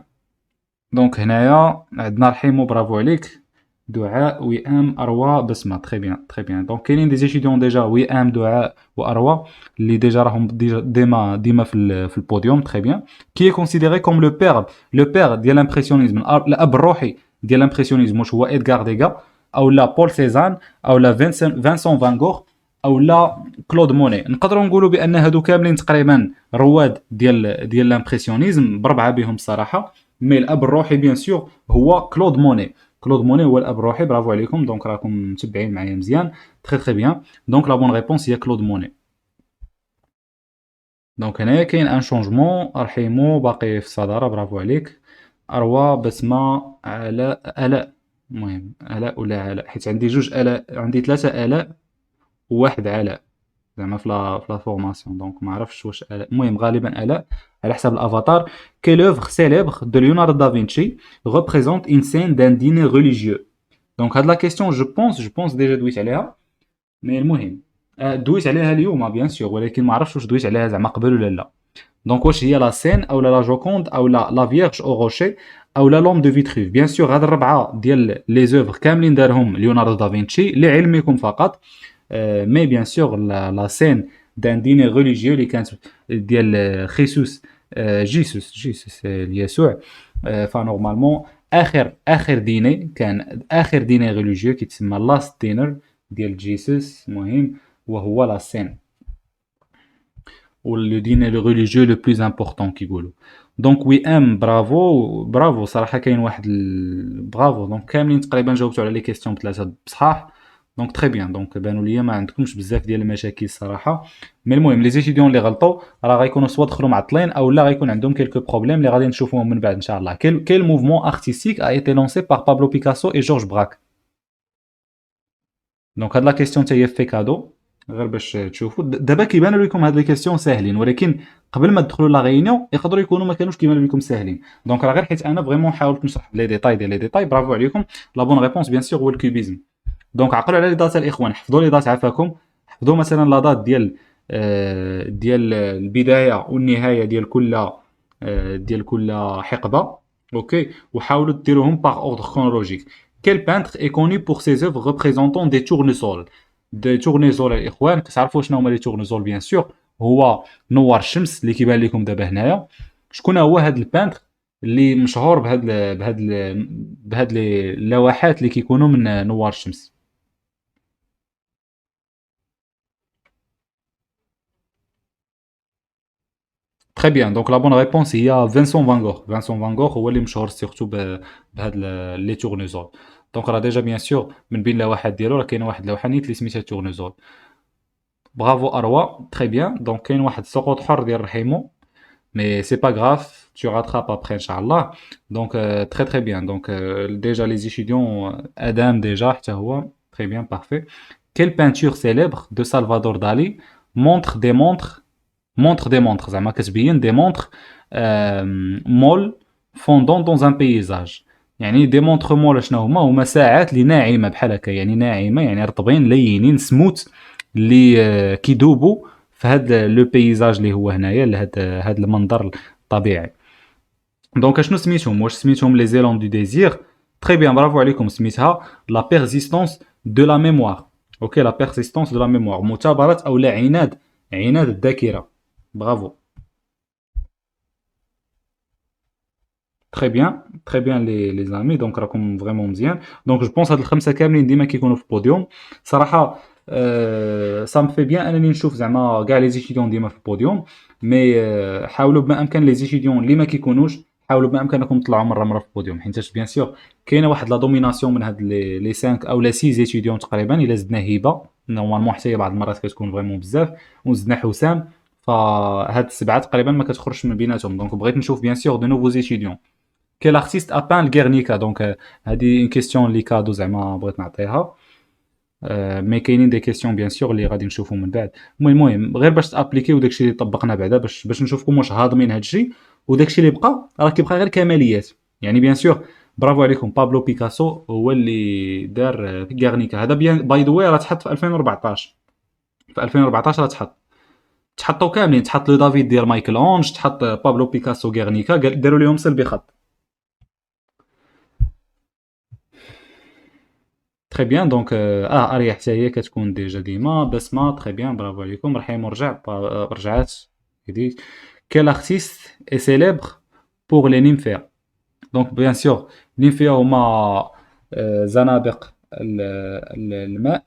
دونك هنايا عندنا رحيمو، برافو عليك. دعاء، وئام، اروى، بسمه. تري بيان، تري بيان. دونك كاينين دي زيتيديون ديجا، وئام، دعاء واروى، اللي ديجا راهم ديما في البوديوم. تري بيان. كي كونسيديري كوم لو بير ديال الامبرسيونيزم، الاب الروحي ديال الامبرسيونيزم، واش هو ادغار ديغا، او لا بول سيزان، او لا فانسون فان غوغ، او لا كلود موني. نقدروا نقولوا بان هادو كاملين تقريبا رواد ديال الامبرسيونيزم، بربعه بهم الصراحه. مي الاب الروحي بيان سور هو كلود موني. كلود موني هو الاب الروحي. برافو عليكم، دونك راكم متبعين معايا مزيان. تري تري بيان. دونك لا بون ريبونس هي كلود موني. دونك هنايا كاين ان شونجمون، رحيمو باقي في الصداره، برافو عليك. اروى، بسمه، الاء. المهم الاء ولا علاء، حيت عندي جوج الاء، عندي ثلاثه الاء وواحد علاء زعما في لا فورماسيون. دونك ما عرفتش واش آلاء. المهم غالبا آلاء على حسب الافاتار. Quelle œuvre célèbre de Leonardo da Vinci représente une scène d'un dîner religieux. دونك هاد لا كيستيون جو بونس ديجا دويت عليها. مي المهم دويت عليها اليوم بيان سور، ولكن ما عرفتش واش دويت عليها زعما قبل ولا لا. دونك واش هي لا سين، او لا جوكوند، او لا فيرج او روشي، او لا لوم دو فيتروف. بيان سور هاد الربعه ديال لي زوفر كاملين دارهم ليوناردو دافنشي لعلمكم فقط. مي بيان سور لا سين دان ديني ريليجيو اللي كانت ديال خيسوس، جيسوس يسوع. فنورمالمون اخر ديني كان، اخر ديني ريليجيو كيتسمى لاست دينر ديال جيسوس. المهم وهو لا سين، ولو ديني لو ريليجيو لو بلوز امبورطون كيقولوا. دونك وي ام، برافو برافو صراحه. كاين واحد برافو. دونك كاملين تقريبا جاوبتوا على لي كيستيون بثلاثه بصحاح. دونك تري بيان. دونك بانوا ليا ما عندكمش بزاف ديال المشاكل الصراحه. مي المهم لي زيتيديون اللي غلطوا راه غيكونوا سوا دخلوا معطلين، او لا غيكون عندهم كيلكو بروبليم اللي غادي نشوفوهم من بعد ان شاء الله. كيل موفمون ارتستيك ا ايتي لونسي بار بابلو بيكاسو اي جورج براك. دونك هاد لا كيستيون حتى هي في كادو، غير باش تشوفوا. دابا كيبانوا لكم هاد لي كيستيون ساهلين، ولكن قبل ما تدخلوا لا غيونيون يقدروا يكونوا ما كانوش كيبانوا لكم ساهلين. دونك راه غير حيت انا فريمون حاولت نشرح لي ديتاي ديال لي ديتاي. برافو عليكم. لا بون ريبونس بيان سور هو الكوبيزم. دونك عقلوا على لي دات الاخوان، حفظوا لي دات عافاكم. حفظوا مثلا لا دات ديال البدايه والنهايه ديال كل حقبه. اوكي، وحاولوا ديروهم باغ اوردر كرونولوجيك. Quel peintre est connu pour ses œuvres représentant des tournesols. دي تورنيزول الاخوان كتعرفوا شنو هما لي تورنيزول بيان سور. هو نوار الشمس اللي كيبان لكم دابا هنايا. شكون هو هذا البانتر اللي مشهور بهاد اللوحات اللي كيكونوا من نوار الشمس؟ تري بيان. دونك لا بون ريبونس هي فينسون فان غوغ. فينسون فان غوغ هو اللي مشهور سيرتو بهاد لي تورنيزول. دونك راه ديجا بيان سور من بين اللوحات ديالو راه كاينه واحد اللوحه نيت اللي سميتها تورنيزول. برافو اروى، تري بيان. دونك كاين واحد السقوط حر ديال رحيمو، mais c'est pas grave, tu rattrapes après Inch'Allah. Donc très très bien. Donc déjà les étudiants Adam déjà حتى هو très bien, parfait. Quelle peinture célèbre de Salvador Dali montre des montres زعما كتبين des montres molles fondant dans un paysage. يعني دي مونتر مول شنو هما ساعات اللي ناعمه بحال هكا، يعني ناعمه يعني رطبين لينين سموت اللي كيدوبوا في هاد لو بيزاج اللي هو هنايا لهاد المنظر الطبيعي. دونك شنو سميتهم؟ واش سميتهم لي زيلون دو ديزير؟ تري بيان، برافو عليكم. سميتها لا بيرزيستونس دو لا ميموار. اوكي، لا بيرزيستونس دو لا ميموار، مثابره او لا عناد الذاكره. برافو، تري بيان لي زامي. دونك راكم فريمون مزيان. دونك جو بونس هاد الخمسه كاملين ديما كيكونوا في البوديوم صراحه. سا مفي بيان انني نشوف زعما كاع لي زيتيديون ديما في البوديوم. مي حاولوا بما امكن لي زيتيديون اللي ما كيكونوش، حاولوا بما امكانكم تطلعوا مره في البوديوم، حيت بيان سور كاينه واحد لا دوميناسيون من هاد لي 5 او لا 6 زيتيديون تقريبا الا زدنا هبه. نورمالمون حتى هي بعض المرات كتكون فريمون بزاف، وزدنا حسام، فهاد السبعه تقريبا ما كتخرجش من بيناتهم. دونك بغيت نشوف بيان سور دو نوفو ايتيديون. كيل ارتيست ا بان الغيرنيكا. دونك هادي اون كيستيون لي كادو زعما بغيت نعطيها. مي كاينين دي كيستيون بيان سور اللي غادي نشوفهم من بعد. المهم غير باش تابليكيو داكشي اللي طبقنا بعدا، باش نشوفكم واش هاضمين هادشي، وداكشي اللي بقى راه كيبقى غير كماليات. يعني بيان سور برافو عليكم، بابلو بيكاسو هو اللي دار غيرنيكا. هذا بيان باي ذا واي راه تحط في 2014. في 2014 راه تحطوا كاملين، تحط لو دافيد ديال مايكل اونج، تحط بابلو بيكاسو غيرنيكا، داروا لهم سلبي خط. تري بيان. دونك اريح حتى هي كتكون ديجا ديما. بسمه تري بيان، برافو عليكم. رحيم رجع رجعات هذيك. كيل ارتيست اي سيليبر بور لي نيمفيا. دونك بيان سور نيمفيا هما زنابق الماء.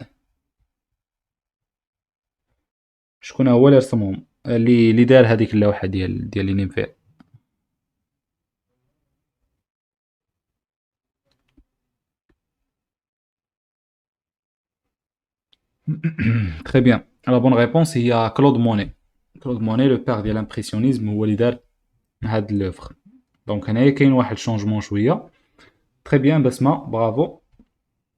شكون هو اللي رسمهم، اللي دار هذيك اللوحه ديال لي نيمفيا؟ تري بيان. لا بون ريبونس هي كلود موني. كلود موني لو بير ديال الامبرسيونيزم هو اللي دار هاد لوفر. دونك هنايا كاين واحد الشونجمون شويه. تري بيان بسمه، برافو.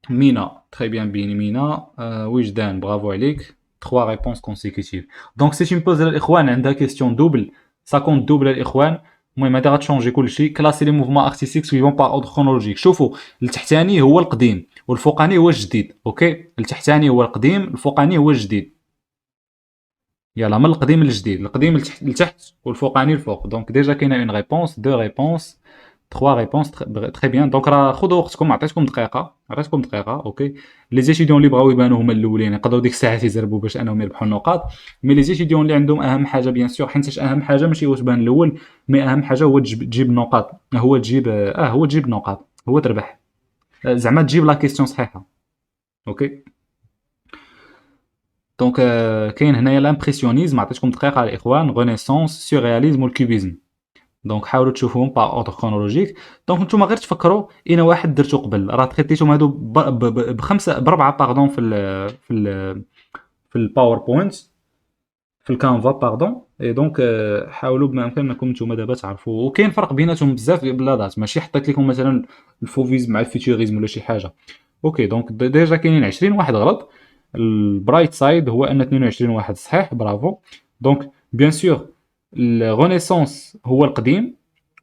مينا تري بيان بيني مينا. وجدان برافو عليك. 3 ريبونس كونسيكوتيف. دونك سي تي مبوز الاخوان عندها كيستيون دوبل، سا كونت دوبل الاخوان. المهم هذا غتشونجي كلشي. كلاسي لي موفمون ارتستيك سويفون بار اوردر كرونولوجيك. شوفوا التحتاني هو القديم والفوقاني هو الجديد. اوكي، التحتاني هو القديم، الفوقاني هو الجديد. يلا من القديم للجديد، القديم لتحت والفوقاني الفوق. دونك ديجا كاينه اون ريبونس، دو ريبونس، 3 ريبونس. تري بيان. دونك راه خذوا وقتكم، عطيتكم دقيقه، عطيتكم دقيقه. اوكي، لي زيتيديون اللي بغاو يبانوا هما الاولين يقدروا ديك الساعه يزربوا باش انهم يربحوا النقاط. مي لي زيتيديون اللي عندهم اهم حاجه بيان سور، حيت اهم حاجه ماشي واش بان الاول، مي اهم حاجه هو تجيب النقاط، هو تجيب هو تجيب النقاط، هو تربح. زعما تجيب لا كيستيون صحيحه. اوكي. دونك كاين هنايا الامبرسيونيزم، عطيتكم دقيقه الاخوان، رينيسانس، سيرياليزم والكوبيزم. دونك حاولوا تشوفوهم با اوردر كرونولوجيك. دونك نتوما غير تفكروا اين واحد درتو قبل، راه تريتيتهم هادو بخمسه بربعه باردون في الباوربوينت، في الكانفا باردون. اي دونك حاولوا بما امكانكم نتوما دابا تعرفوا، وكاين فرق بيناتهم بزاف بلادات، ماشي حطيت لكم مثلا الفوفيزم مع الفيتوريزم ولا شي حاجه. اوكي دونك ديجا كاينين 20 واحد غلط. البرايت سايد هو ان 22 واحد صحيح، برافو. دونك بيان سور الرينيسانس هو القديم.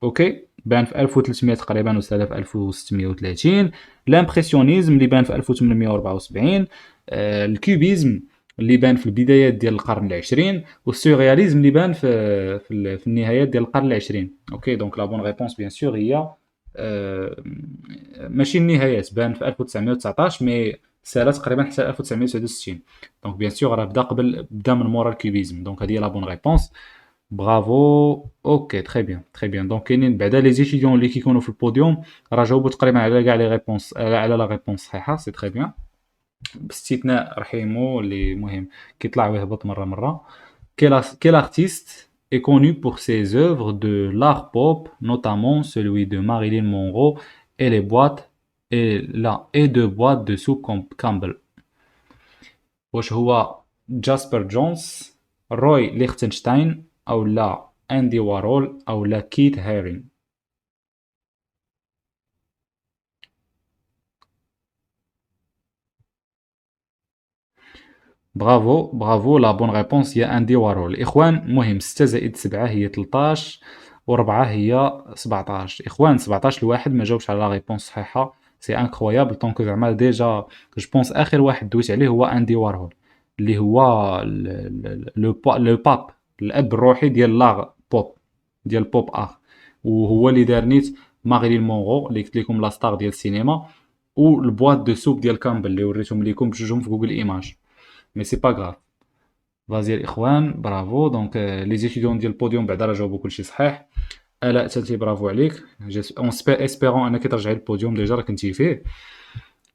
اوكي، بان في 1300 تقريبا وسالا في 1630. الامبرسيونيزم اللي بان في 1874. الكوبيزم اللي بان في البدايات ديال القرن العشرين، والسورياليزم اللي بان في النهايات ديال القرن العشرين. اوكي دونك لا بون ريبونس بيان سور هي ماشي النهايات، بان في 1919 مي سالا تقريبا حتى 1969. دونك بيان سور راه بدا من مورا الكوبيزم. دونك هذه هي لا بون ريبونس، برافو. اوكي تري بيان تري بيان. دونك كاينين بعدا لي زيتيديون اللي كيكونوا في البوديوم راه جاوبوا تقريبا على كاع لي ريبونس، على لا ريبونس صحيحه، سي تري بيان، باستثناء رحيمو اللي مهم كيطلع ويهبط مره مره. Quel artiste est connu pour ses œuvres de l'art pop, notamment celui de Marilyn Monroe et les boîtes et de boîtes de soupe Campbell. واش هو جاسبر جونز، روي ليختنشتاين، او لا اندي وارول، او لا كيت هيرين؟ برافو برافو. لا بون ريبونس هي اندي وارول. اخوان المهم 6 زائد 7 هي 13 و4 هي 17. اخوان 17 لواحد ما جاوبش على لا ريبونس صحيحه، سي انكرويابل. دونك زعما ديجا جو بونس اخر واحد دويت عليه هو اندي وارهول، اللي هو لو باب، الاب الروحي ديال لاغ بوب، ديال بوب ار. وهو اللي دار نيت ماريلين مونرو اللي قلت لكم لا ستار ديال السينما، والبواط دو سوب ديال كامبل اللي وريتهم لكم بجوجهم في جوجل ايماج. مي سي با غراف. فازي الاخوان، برافو. دونك لي زيتيديون ديال البوديوم بعدا راه جاوبوا كلشي صحيح. الا تالتي برافو عليك. اون اسبيرون انك ترجعي للبوديوم، ديجا راه كنتي فيه.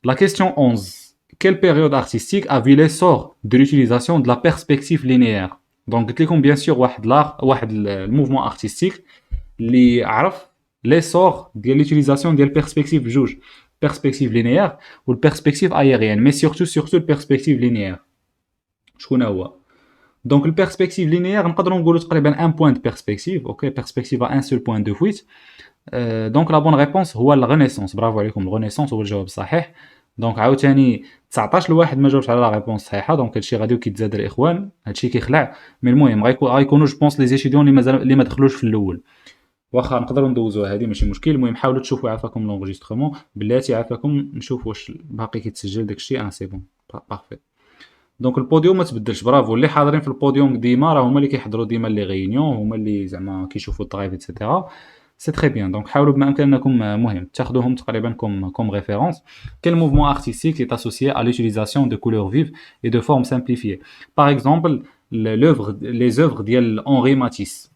La question 11. Quelle période artistique a vu l'essor de l'utilisation de la perspective linéaire? Donc قلت لكم bien sûr واحد الموفمون ارتستيك اللي عرف l'essor ديال l'utilisation ديال perspective بجوج، perspective linéaire ou perspective aérienne, mais surtout le perspective linéaire. شكون هو. دونك البيرسبكتيف لينيير نقدروا نقولوا تقريبا ان بوين دو بيرسبكتيف. اوكي بيرسبكتيف ان سول بوين دو فويت. دونك لا بون ريبونس هو الغونيسونس. برافو عليكم، الغونيسونس هو الجواب الصحيح. دونك عاوتاني 19 لواحد ما جاوبش على لا ريبونس صحيحه، دونك هادشي غادي كيتزاد الاخوان، هادشي كيخلع. مي المهم غيكونوا جو بونس لي زيتيديون اللي مازال اللي ما دخلوش في الاول. واخا نقدروا ندوزوها هذه ماشي مشكل. المهم حاولوا تشوفوا عافاكم لونجسترومون، بلاتي عافاكم نشوف واش باقي كيتسجل داكشي. سي بون بارفي. دونك البوديوم ما تبدلش. برافو اللي حاضرين في البوديوم ديما، راه هما اللي كيحضروا ديما لي غيونيون، هما اللي زعما كيشوفوا الدرايف ايتترا. سي تري بيان. دونك حاولوا بما امكانكم مهم تاخذوهم تقريبا كوم ريفيرونس. Quel mouvement artistique est associé à l'utilisation de couleurs vives et de formes simplifiées? Par exemple, les œuvres ديال Henri Matisse.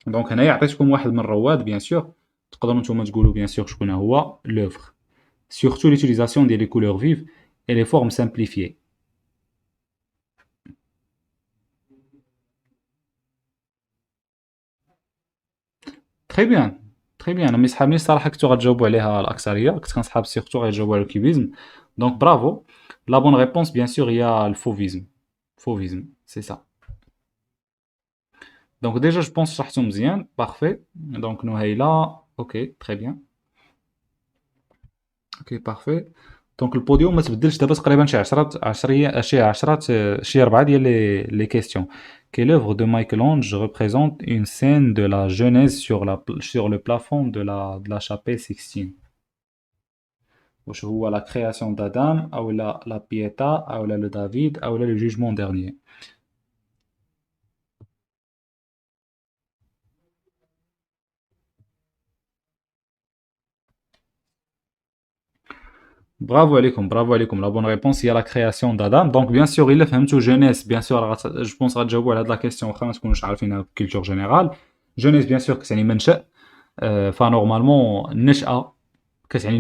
دونك هنايا عطيتكم واحد من الرواد بيان سور، تقدروا نتوما تقولوا بيان سور شكون هو لوفر. Surtout l'utilisation des couleurs vives et les formes simplifiées. تري بيان تري بيان. انا ما يسحبنيش صراحه، كنتو غتجاوبوا عليها الاكثريه، كنت كنسحب سيرتو غيجاوبوا على الكيبيزم. دونك برافو. لا بون ريبونس بيان سور هي الفوفيزم. فوفيزم سي سا. دونك ديجا جو بونس شرحتو مزيان بارفي. دونك نهيله اوكي تري بيان. اوكي بارفي. دونك البوديوم ما تبدلش دابا تقريبا شي 10 10 شي 10 شي 4 ديال لي كيستيون. Quelle œuvre de Michel-Ange représente une scène de la Genèse sur le plafond de la chapelle Sixtine? واش هو لا création d'Adam او la Pietà او le David او le jugement dernier. برافو عليكم برافو عليكم. لا بون ريبونس هي لا كرياسيون دادام. دونك بيان سور الا فهمتو جونيس بيان سور جو بونس غتجاوبوا على هاد لا كيسيون واخا ما تكونوش عارفينها بكولتور جينيرال. جونيس بيان سور كتعني منشأ. فنورمالمون النشأة كتعني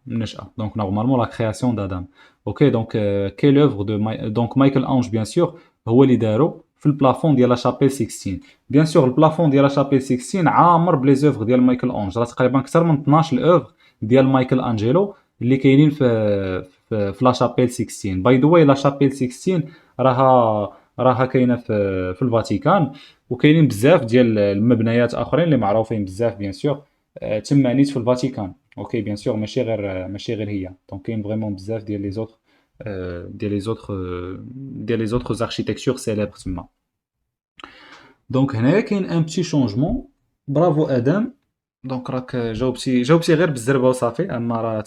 النشأة. دونك نورمالمون لا كرياسيون دادام. اوكي دونك كيل اوفر دونك مايكل انج بيان سور هو اللي دارو في البلافون ديال لا شابيل 16. بيان سور البلافون ديال لا شابيل 16 عامر بلي زوفر ديال مايكل انج، راه تقريبا اكثر من 12 اوفر ديال مايكل انجيلو اللي كاينين في لا شابيل 16. باي ذا واي لا شابيل 16 راها كاينه في الفاتيكان، وكاينين بزاف ديال المبنيات اخرين اللي معروفين بزاف بيان سور تما نيت في الفاتيكان. اوكي بيان سور ماشي غير هي. دونك كاين فريمون بزاف ديال لي زوتر ديال لي زوتر اركيتكتور سيليبر تما. دونك هنايا كاين ان بتي شونجمون. برافو ادم. دونك راك جاوبتي غير بالزربه وصافي، اما راه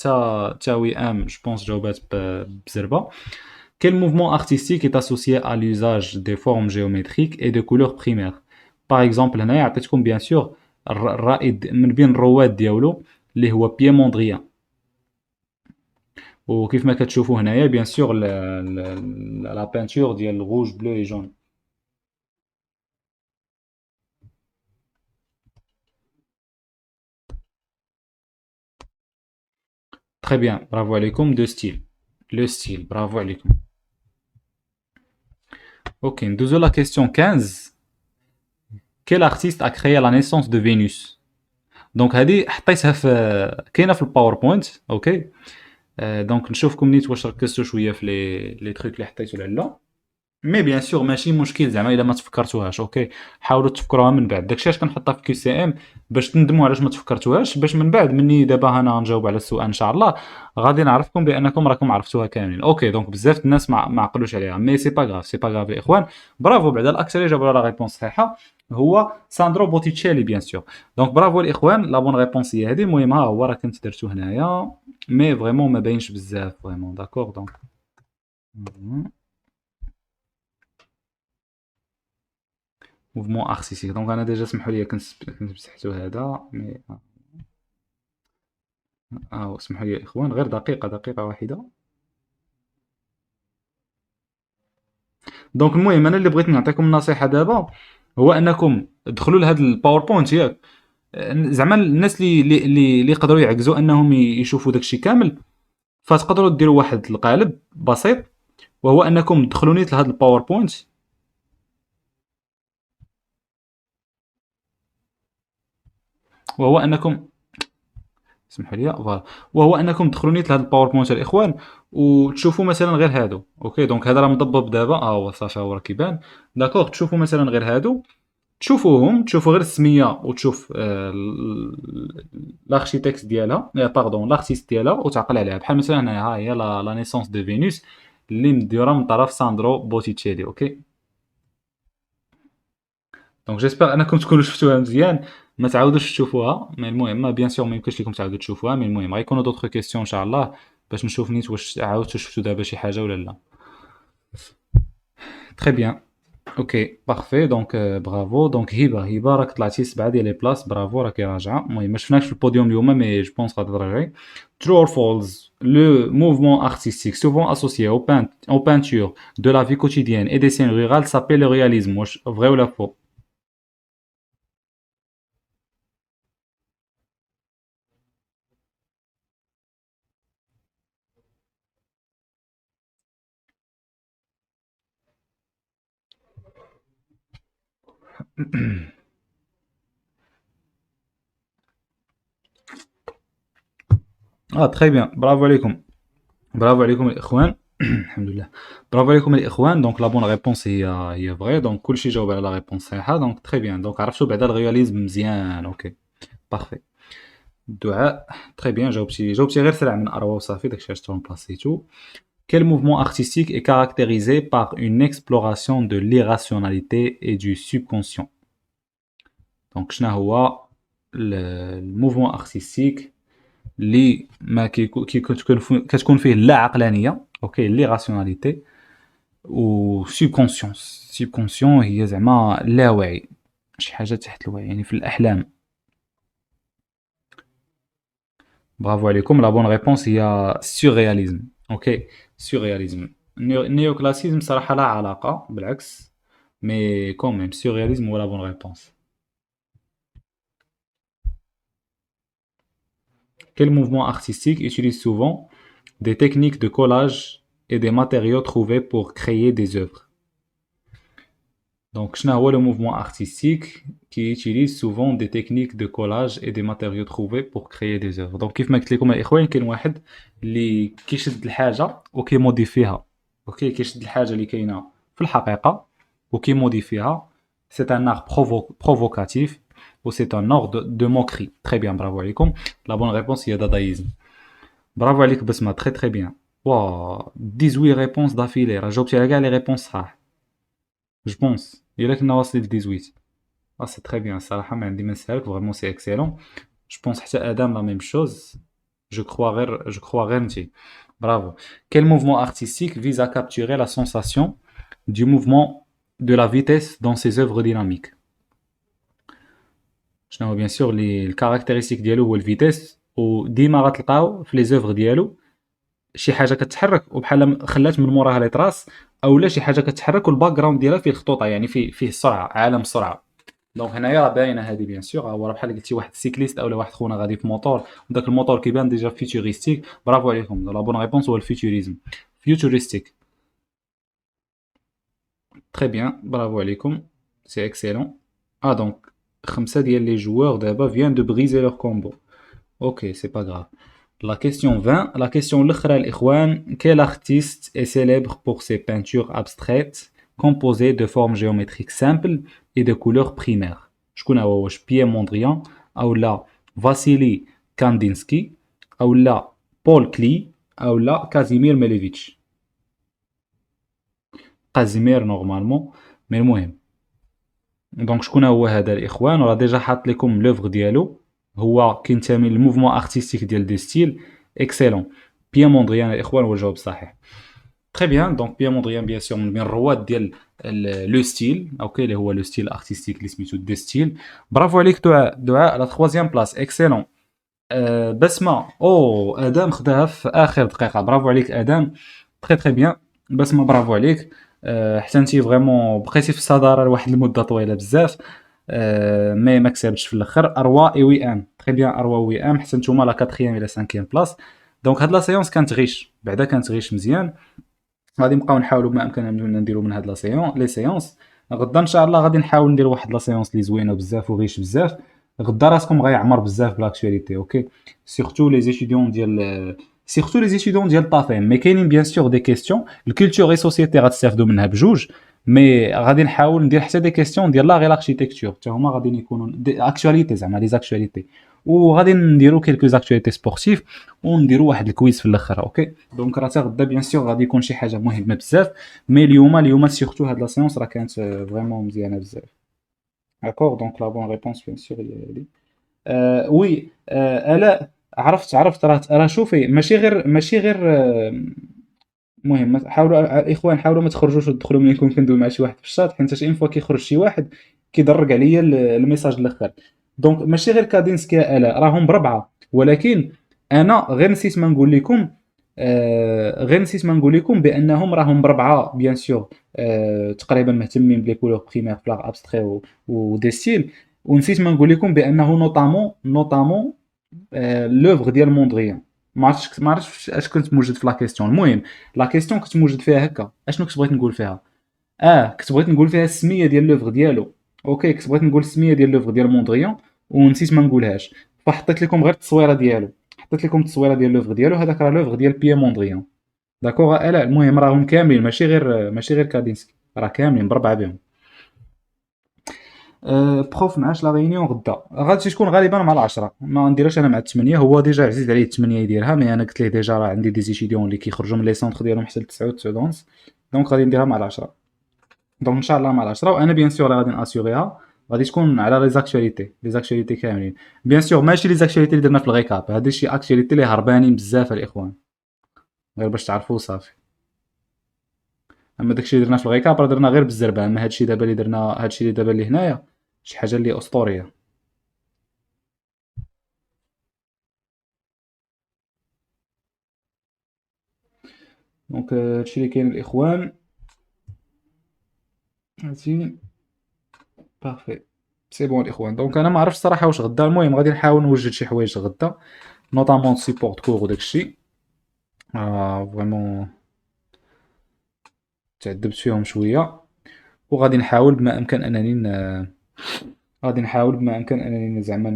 تا وئام جو بونس جاوبات بزربه. Quel mouvement artistique est associé à l'usage des formes géométriques et de couleurs primaires? Par exemple هنايا عطيتكم بيان سور الرائد من بين الرواد ديالو اللي هو بيموندريان. وكيف ما كتشوفوا هنايا بيان سور لا بانتور ديال الروج بلو اي جون. تري بيان برافو عليكم. دو ستيل لو ستيل برافو عليكم. اوكي ندوزو لا كيستيون 15. Quel artiste a créé la naissance de Vénus? دونك هذه حطيتها كاينه في الباوربوينت. اوكي دونك نشوفكم نيت واش ركزتوا شويه في لي تروك اللي حطيتو ولا لا. مي بيان سور ماشي مشكل زعما الا ما تفكرتوهاش. اوكي حاولوا تفكروها من بعد. داكشي علاش كنحطها في كيو سي ام باش تندموا علاش ما تفكرتوهاش، باش من بعد مني دابا انا نجاوب على السؤال ان شاء الله غادي نعرفكم بانكم راكم عرفتوها كاملين. اوكي دونك بزاف الناس ما عقلوش عليها، مي سي با غاف سي با غاف الاخوان. برافو بعدا الاكثر جابوا لا ريبونس صحيحه هو ساندرو بوتيتشيلي بيان سور. دونك برافو الاخوان. لا بون ريبونس هي هذه. المهم ها هو راه كنت درتو هنايا مي فريمون ما باينش بزاف فريمون. داكور دونك موفمون ارتستيك. دونك انا ديجا سمحوا لي كنت مسحتو هذا مي اسمحوا لي الاخوان غير دقيقه واحده. دونك المهم انا اللي بغيت نعطيكم نصيحه دابا هو انكم دخلوا لهاد الباوربوينت ياك زعما الناس اللي يقدروا يعكزوا انهم يشوفوا داكشي كامل، فتقدروا ديروا واحد القالب بسيط وهو انكم تدخلوا نيت لهاد الباوربوينت وهو انكم اسمحوا لي فوالا، وهو انكم تدخلوا نيت لهاد الباوربوينت الاخوان وتشوفوا مثلا غير هادو. اوكي دونك هذا راه مضبب دابا، هو صافي هو راه كيبان. داكوغ تشوفوا مثلا غير هادو، تشوفوهم، تشوفوا غير السميه وتشوف الاركتيكت ديالها، باردون لارتيست ديالها وتعقل عليها. بحال مثلا هنايا ها هي لا نيسونس دو فينوس اللي مديوره من طرف ساندرو بوتيتشيلي. اوكي دونك جيسبر انكم تكونوا شفتوها مزيان، ما تعاودوش تشوفوها. مي المهم بيان سور ما يمكنش لكم تعاودوا تشوفوها. مي المهم غيكونوا دوطخ كيسيون ان شاء الله باش نشوف نيت واش عاودتوا شفتوا دابا شي حاجه ولا لا. تري بيان. اوكي بارفي دونك برافو. دونك هبه راك طلعتي 7 ديال لي بلاص، برافو راكي راجعه. المهم ما شفناكش في البوديوم اليوم مي جو بونس غادي تراجعي. True or false, le mouvement artistique souvent associé aux peintures de la vie quotidienne et des scènes rurales s'appelle le réalisme. واش vrai ou la faux؟ اه تري بيان، برافو عليكم. برافو عليكم الاخوان. الحمد لله. برافو عليكم الاخوان. دونك لا بون ريبونس هي فري. دونك كلشي جاوب على لا ريبونس صحيحه. دونك تري بيان. دونك عرفتوا بعدا الرياليزم مزيان. اوكي بارفي. دعاء تري بيان، جاوبتي غير سرع من اروى وصافي، داكشي علاش ترومبلاسيتو. Quel mouvement artistique est caractérisé par une exploration de l'irrationalité et du subconscient? دونك شنو هو الموفمون ارتستيك اللي ما كتكون فيه لا عقلانيه، اوكي لي راسيوناليتي و سوبكونسيونس. سوبكونسيون هي زعما اللاوعي، شي حاجه تحت الوعي يعني في الاحلام. برافو عليكم. لا بون ريبونس هي سيررياليزم. اوكي سيررياليزم. النيوكلاسيزم صراحه لا علاقه بالعكس، مي كوميم سيررياليزم هو لا بون ريبونس. Quel mouvement artistique utilise souvent des techniques de collage et des matériaux trouvés pour créer des œuvres? Donc, شنو هو le mouvement artistique qui utilise souvent des techniques de collage et des matériaux trouvés pour créer des œuvres. Donc كيف ما قلت لكم الاخوان كاين واحد اللي كيشد الحاجه وكيموديفيها. اوكي كيشد الحاجه اللي كاينه في الحقيقه وكيموديفيها. C'est un art provocatif ou c'est un art de moquerie. Très bien, bravo عليكم. La bonne réponse هي dadaïsme. برافو عليك بسمة. تري تري بيان. واو 18 ريبونس دافيلي، راه جاوبتي على كاع لي ريبونس صح جو بونس. الا كنا واصلين ل 18 سي تري بيان الصراحه. ما عندي ما نسالك فريمون سي اكسيلون. جو بونس حتى ادم لا ميم شوز. جو كخوا غير انتي. برافو. Quel mouvement artistique vise à capturer la sensation du mouvement de la vitesse dans ses œuvres dynamiques? شنو هو بيان سور لي الكاركتيرستيك ديالو هو الفيتيس، وديما غتلقاو في لي زوفر ديالو شي حاجه كتحرك وبحال خلات من موراها لي تراس، اولا شي حاجه كتحرك والباك جراوند ديالها فيه الخطوطه، يعني فيه السرعه، عالم السرعه. دونك هنايا راه باينه هذه بيان سور. هو راه بحال قلتي واحد سيكليست اولا واحد خونا غادي في موطور وداك الموطور كيبان ديجا فيوتوريستيك. برافو عليكم. لا بون ريبونس هو الفيوتوريزم. فيوتوريستيك. تري بيان برافو عليكم. سي اكسيلون. دونك 5 ديال لي جوور دابا فيان دو بريزي لور كومبو. اوكي سي با غراف. La question 20, la question l'autre l'ikhwan, quel artiste est célèbre pour ses peintures abstraites composées de formes géométriques simples et de couleurs primaires? شكون هو؟ واش Pierre Mondrian ou là Vassili Kandinsky ou là Paul Klee ou là Kazimir Malevich? Kazimir normalement, mais المهم. دونك شكون هو هذا الاخوان؟ راه ديجا حاط لكم لوفغ ديالو، هو كينتمي للموفمون ارتستيك ديال دو ستيل. اكسيلون. بيان موندريان الاخوان هو الجواب الصحيح. تري بيان. دونك بيان موندريان بيان سور من بين الرواد ديال لو ستيل، اوكي اللي هو لو ستيل ارتستيك اللي سميتو دو ستيل. برافو عليك دعاء. دعاء على 3 بلاص. اكسيلون. بسمه ادم خداها في اخر دقيقه. برافو عليك ادم. تري تري بيان بسمه. برافو عليك. حتى انت فريمون بقيتي في الصداره لواحد المده طويله بزاف. مي ما كسبتش في الاخر. اروا اي وي ام. تري بيان اروا وي ام. حتى نتوما لا 4 الى 5 بلاص. دونك هاد لا سيونس كانت غيش، بعدا كانت غيش مزيان. غادي نبقاو نحاولوا بما امكننا نديروا من هاد لا سيونس لي سيونس. غدا ان شاء الله غادي نحاول ندير واحد لا سيونس لي زوينه بزاف وغيش بزاف. غدا راسكم غيعمر بزاف بالاكtualité. اوكي سيرتو لي ستوديون ديال سيرتو لي ستوديون ديال الطافين. مي كاينين بيان سور دي كيسيون الكولتور اي سوسيتي غتستافدوا منها بجوج، مي غادي نحاول ندير حتى دي كيسيون ديال لا غير لاركتيكتور حتى هما غادي يكونوا دي اكtualité زعما لي زاكtualité، وغادي نديروا كيلكو زاكtualité سبورتيف ونديروا واحد الكويز في الاخر. اوكي دونك راه حتى غدا بيان سور غادي يكون شي حاجه مهمه بزاف، مي اليوم سيرتو هاد لا سيونس راه كانت فريمون مزيانه بزاف. داكور دونك لا بون ريبونس بيان سور هي هادي. وي الاء عرفت راه شوفي ماشي غير المهم حاولوا الاخوان حاولوا ما تخرجوش وتدخلوا ملي نكون كندوي مع شي واحد في الشات، حيت اين فوا كيخرج شي واحد كيضرق عليا الميساج الاخر. دونك ماشي غير كادينسكي الاء راهم بربعه، ولكن انا غير نسيت ما نقول لكم بانهم راهم بربعه بيان سور تقريبا مهتمين بلي كولور بريمير في لاغ ابستري و دي ستيل. ونسيت ما نقول لكم بانه نوطامون لوفغ ديال موندريان. ما عرفتش اش كنت موجد في لا كيسيون. المهم لا كيسيون كنت موجد فيها هكا، اشنو كنت بغيت نقول فيها؟ كنت بغيت نقول فيها السميه ديال لوفغ ديالو. اوكي كنت بغيت نقول السميه ديال لوفغ ديال موندريان ونسيت ما نقولهاش، فحطيت لكم غير التصويره ديالو، حطيت لكم التصويره ديال لوفغ ديالو، هذاك راه لوفغ ديال بيي موندريان. داكوغ لا المهم راهم كاملين ماشي غير كادينسكي، راه كاملين بربعه بهم. بروف معاش لا ريونيون غدا غادي تكون غالبا مع العشرة، ما نديرهاش انا مع الثمانية. هو ديجا عزيز عليه الثمانية يديرها، مي انا قلت ليه ديجا راه عندي دي زيتيديون اللي كيخرجوا من لي سونتر ديالهم حتى ل 9 و 9 ونص، دونك غادي نديرها مع العشرة. دونك ان شاء الله مع العشرة، وانا بيان سور غادي ناسيوريها غادي تكون على لي زاكtualité كاملين. بيان سور ماشي لي زاكtualité اللي درنا في الغيكاب، هادي شي اكtualité اللي هربانين بزاف الاخوان، غير باش تعرفوا صافي. اما داكشي اللي درنا في الغيكاب راه درنا غير بالزربه، اما هادشي اللي دابا اللي هنايا شي حاجه اللي اسطوريه. دونك هادشي اللي كاين الاخوان. هادشي بارفي سي بون الاخوان. دونك انا ما عرفتش الصراحه واش غدا، المهم غادي نحاول نوجد شي حوايج غدا نوطامون سيبورت كور وداكشي فريمون تعذبت فيهم شويه، وغادي نحاول بما امكن انني زعما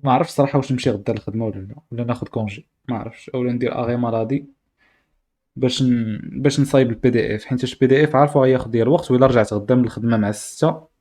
ما عرفتش الصراحه واش نمشي غدا للخدمه ولا ناخذ كونجي، ما عرفتش، اولا ندير اغي مرضي باش نصايب البي دي اف، حيت البي دي اف عارفو غياخد ديال الوقت، وإلا رجعت غدا من الخدمه مع 6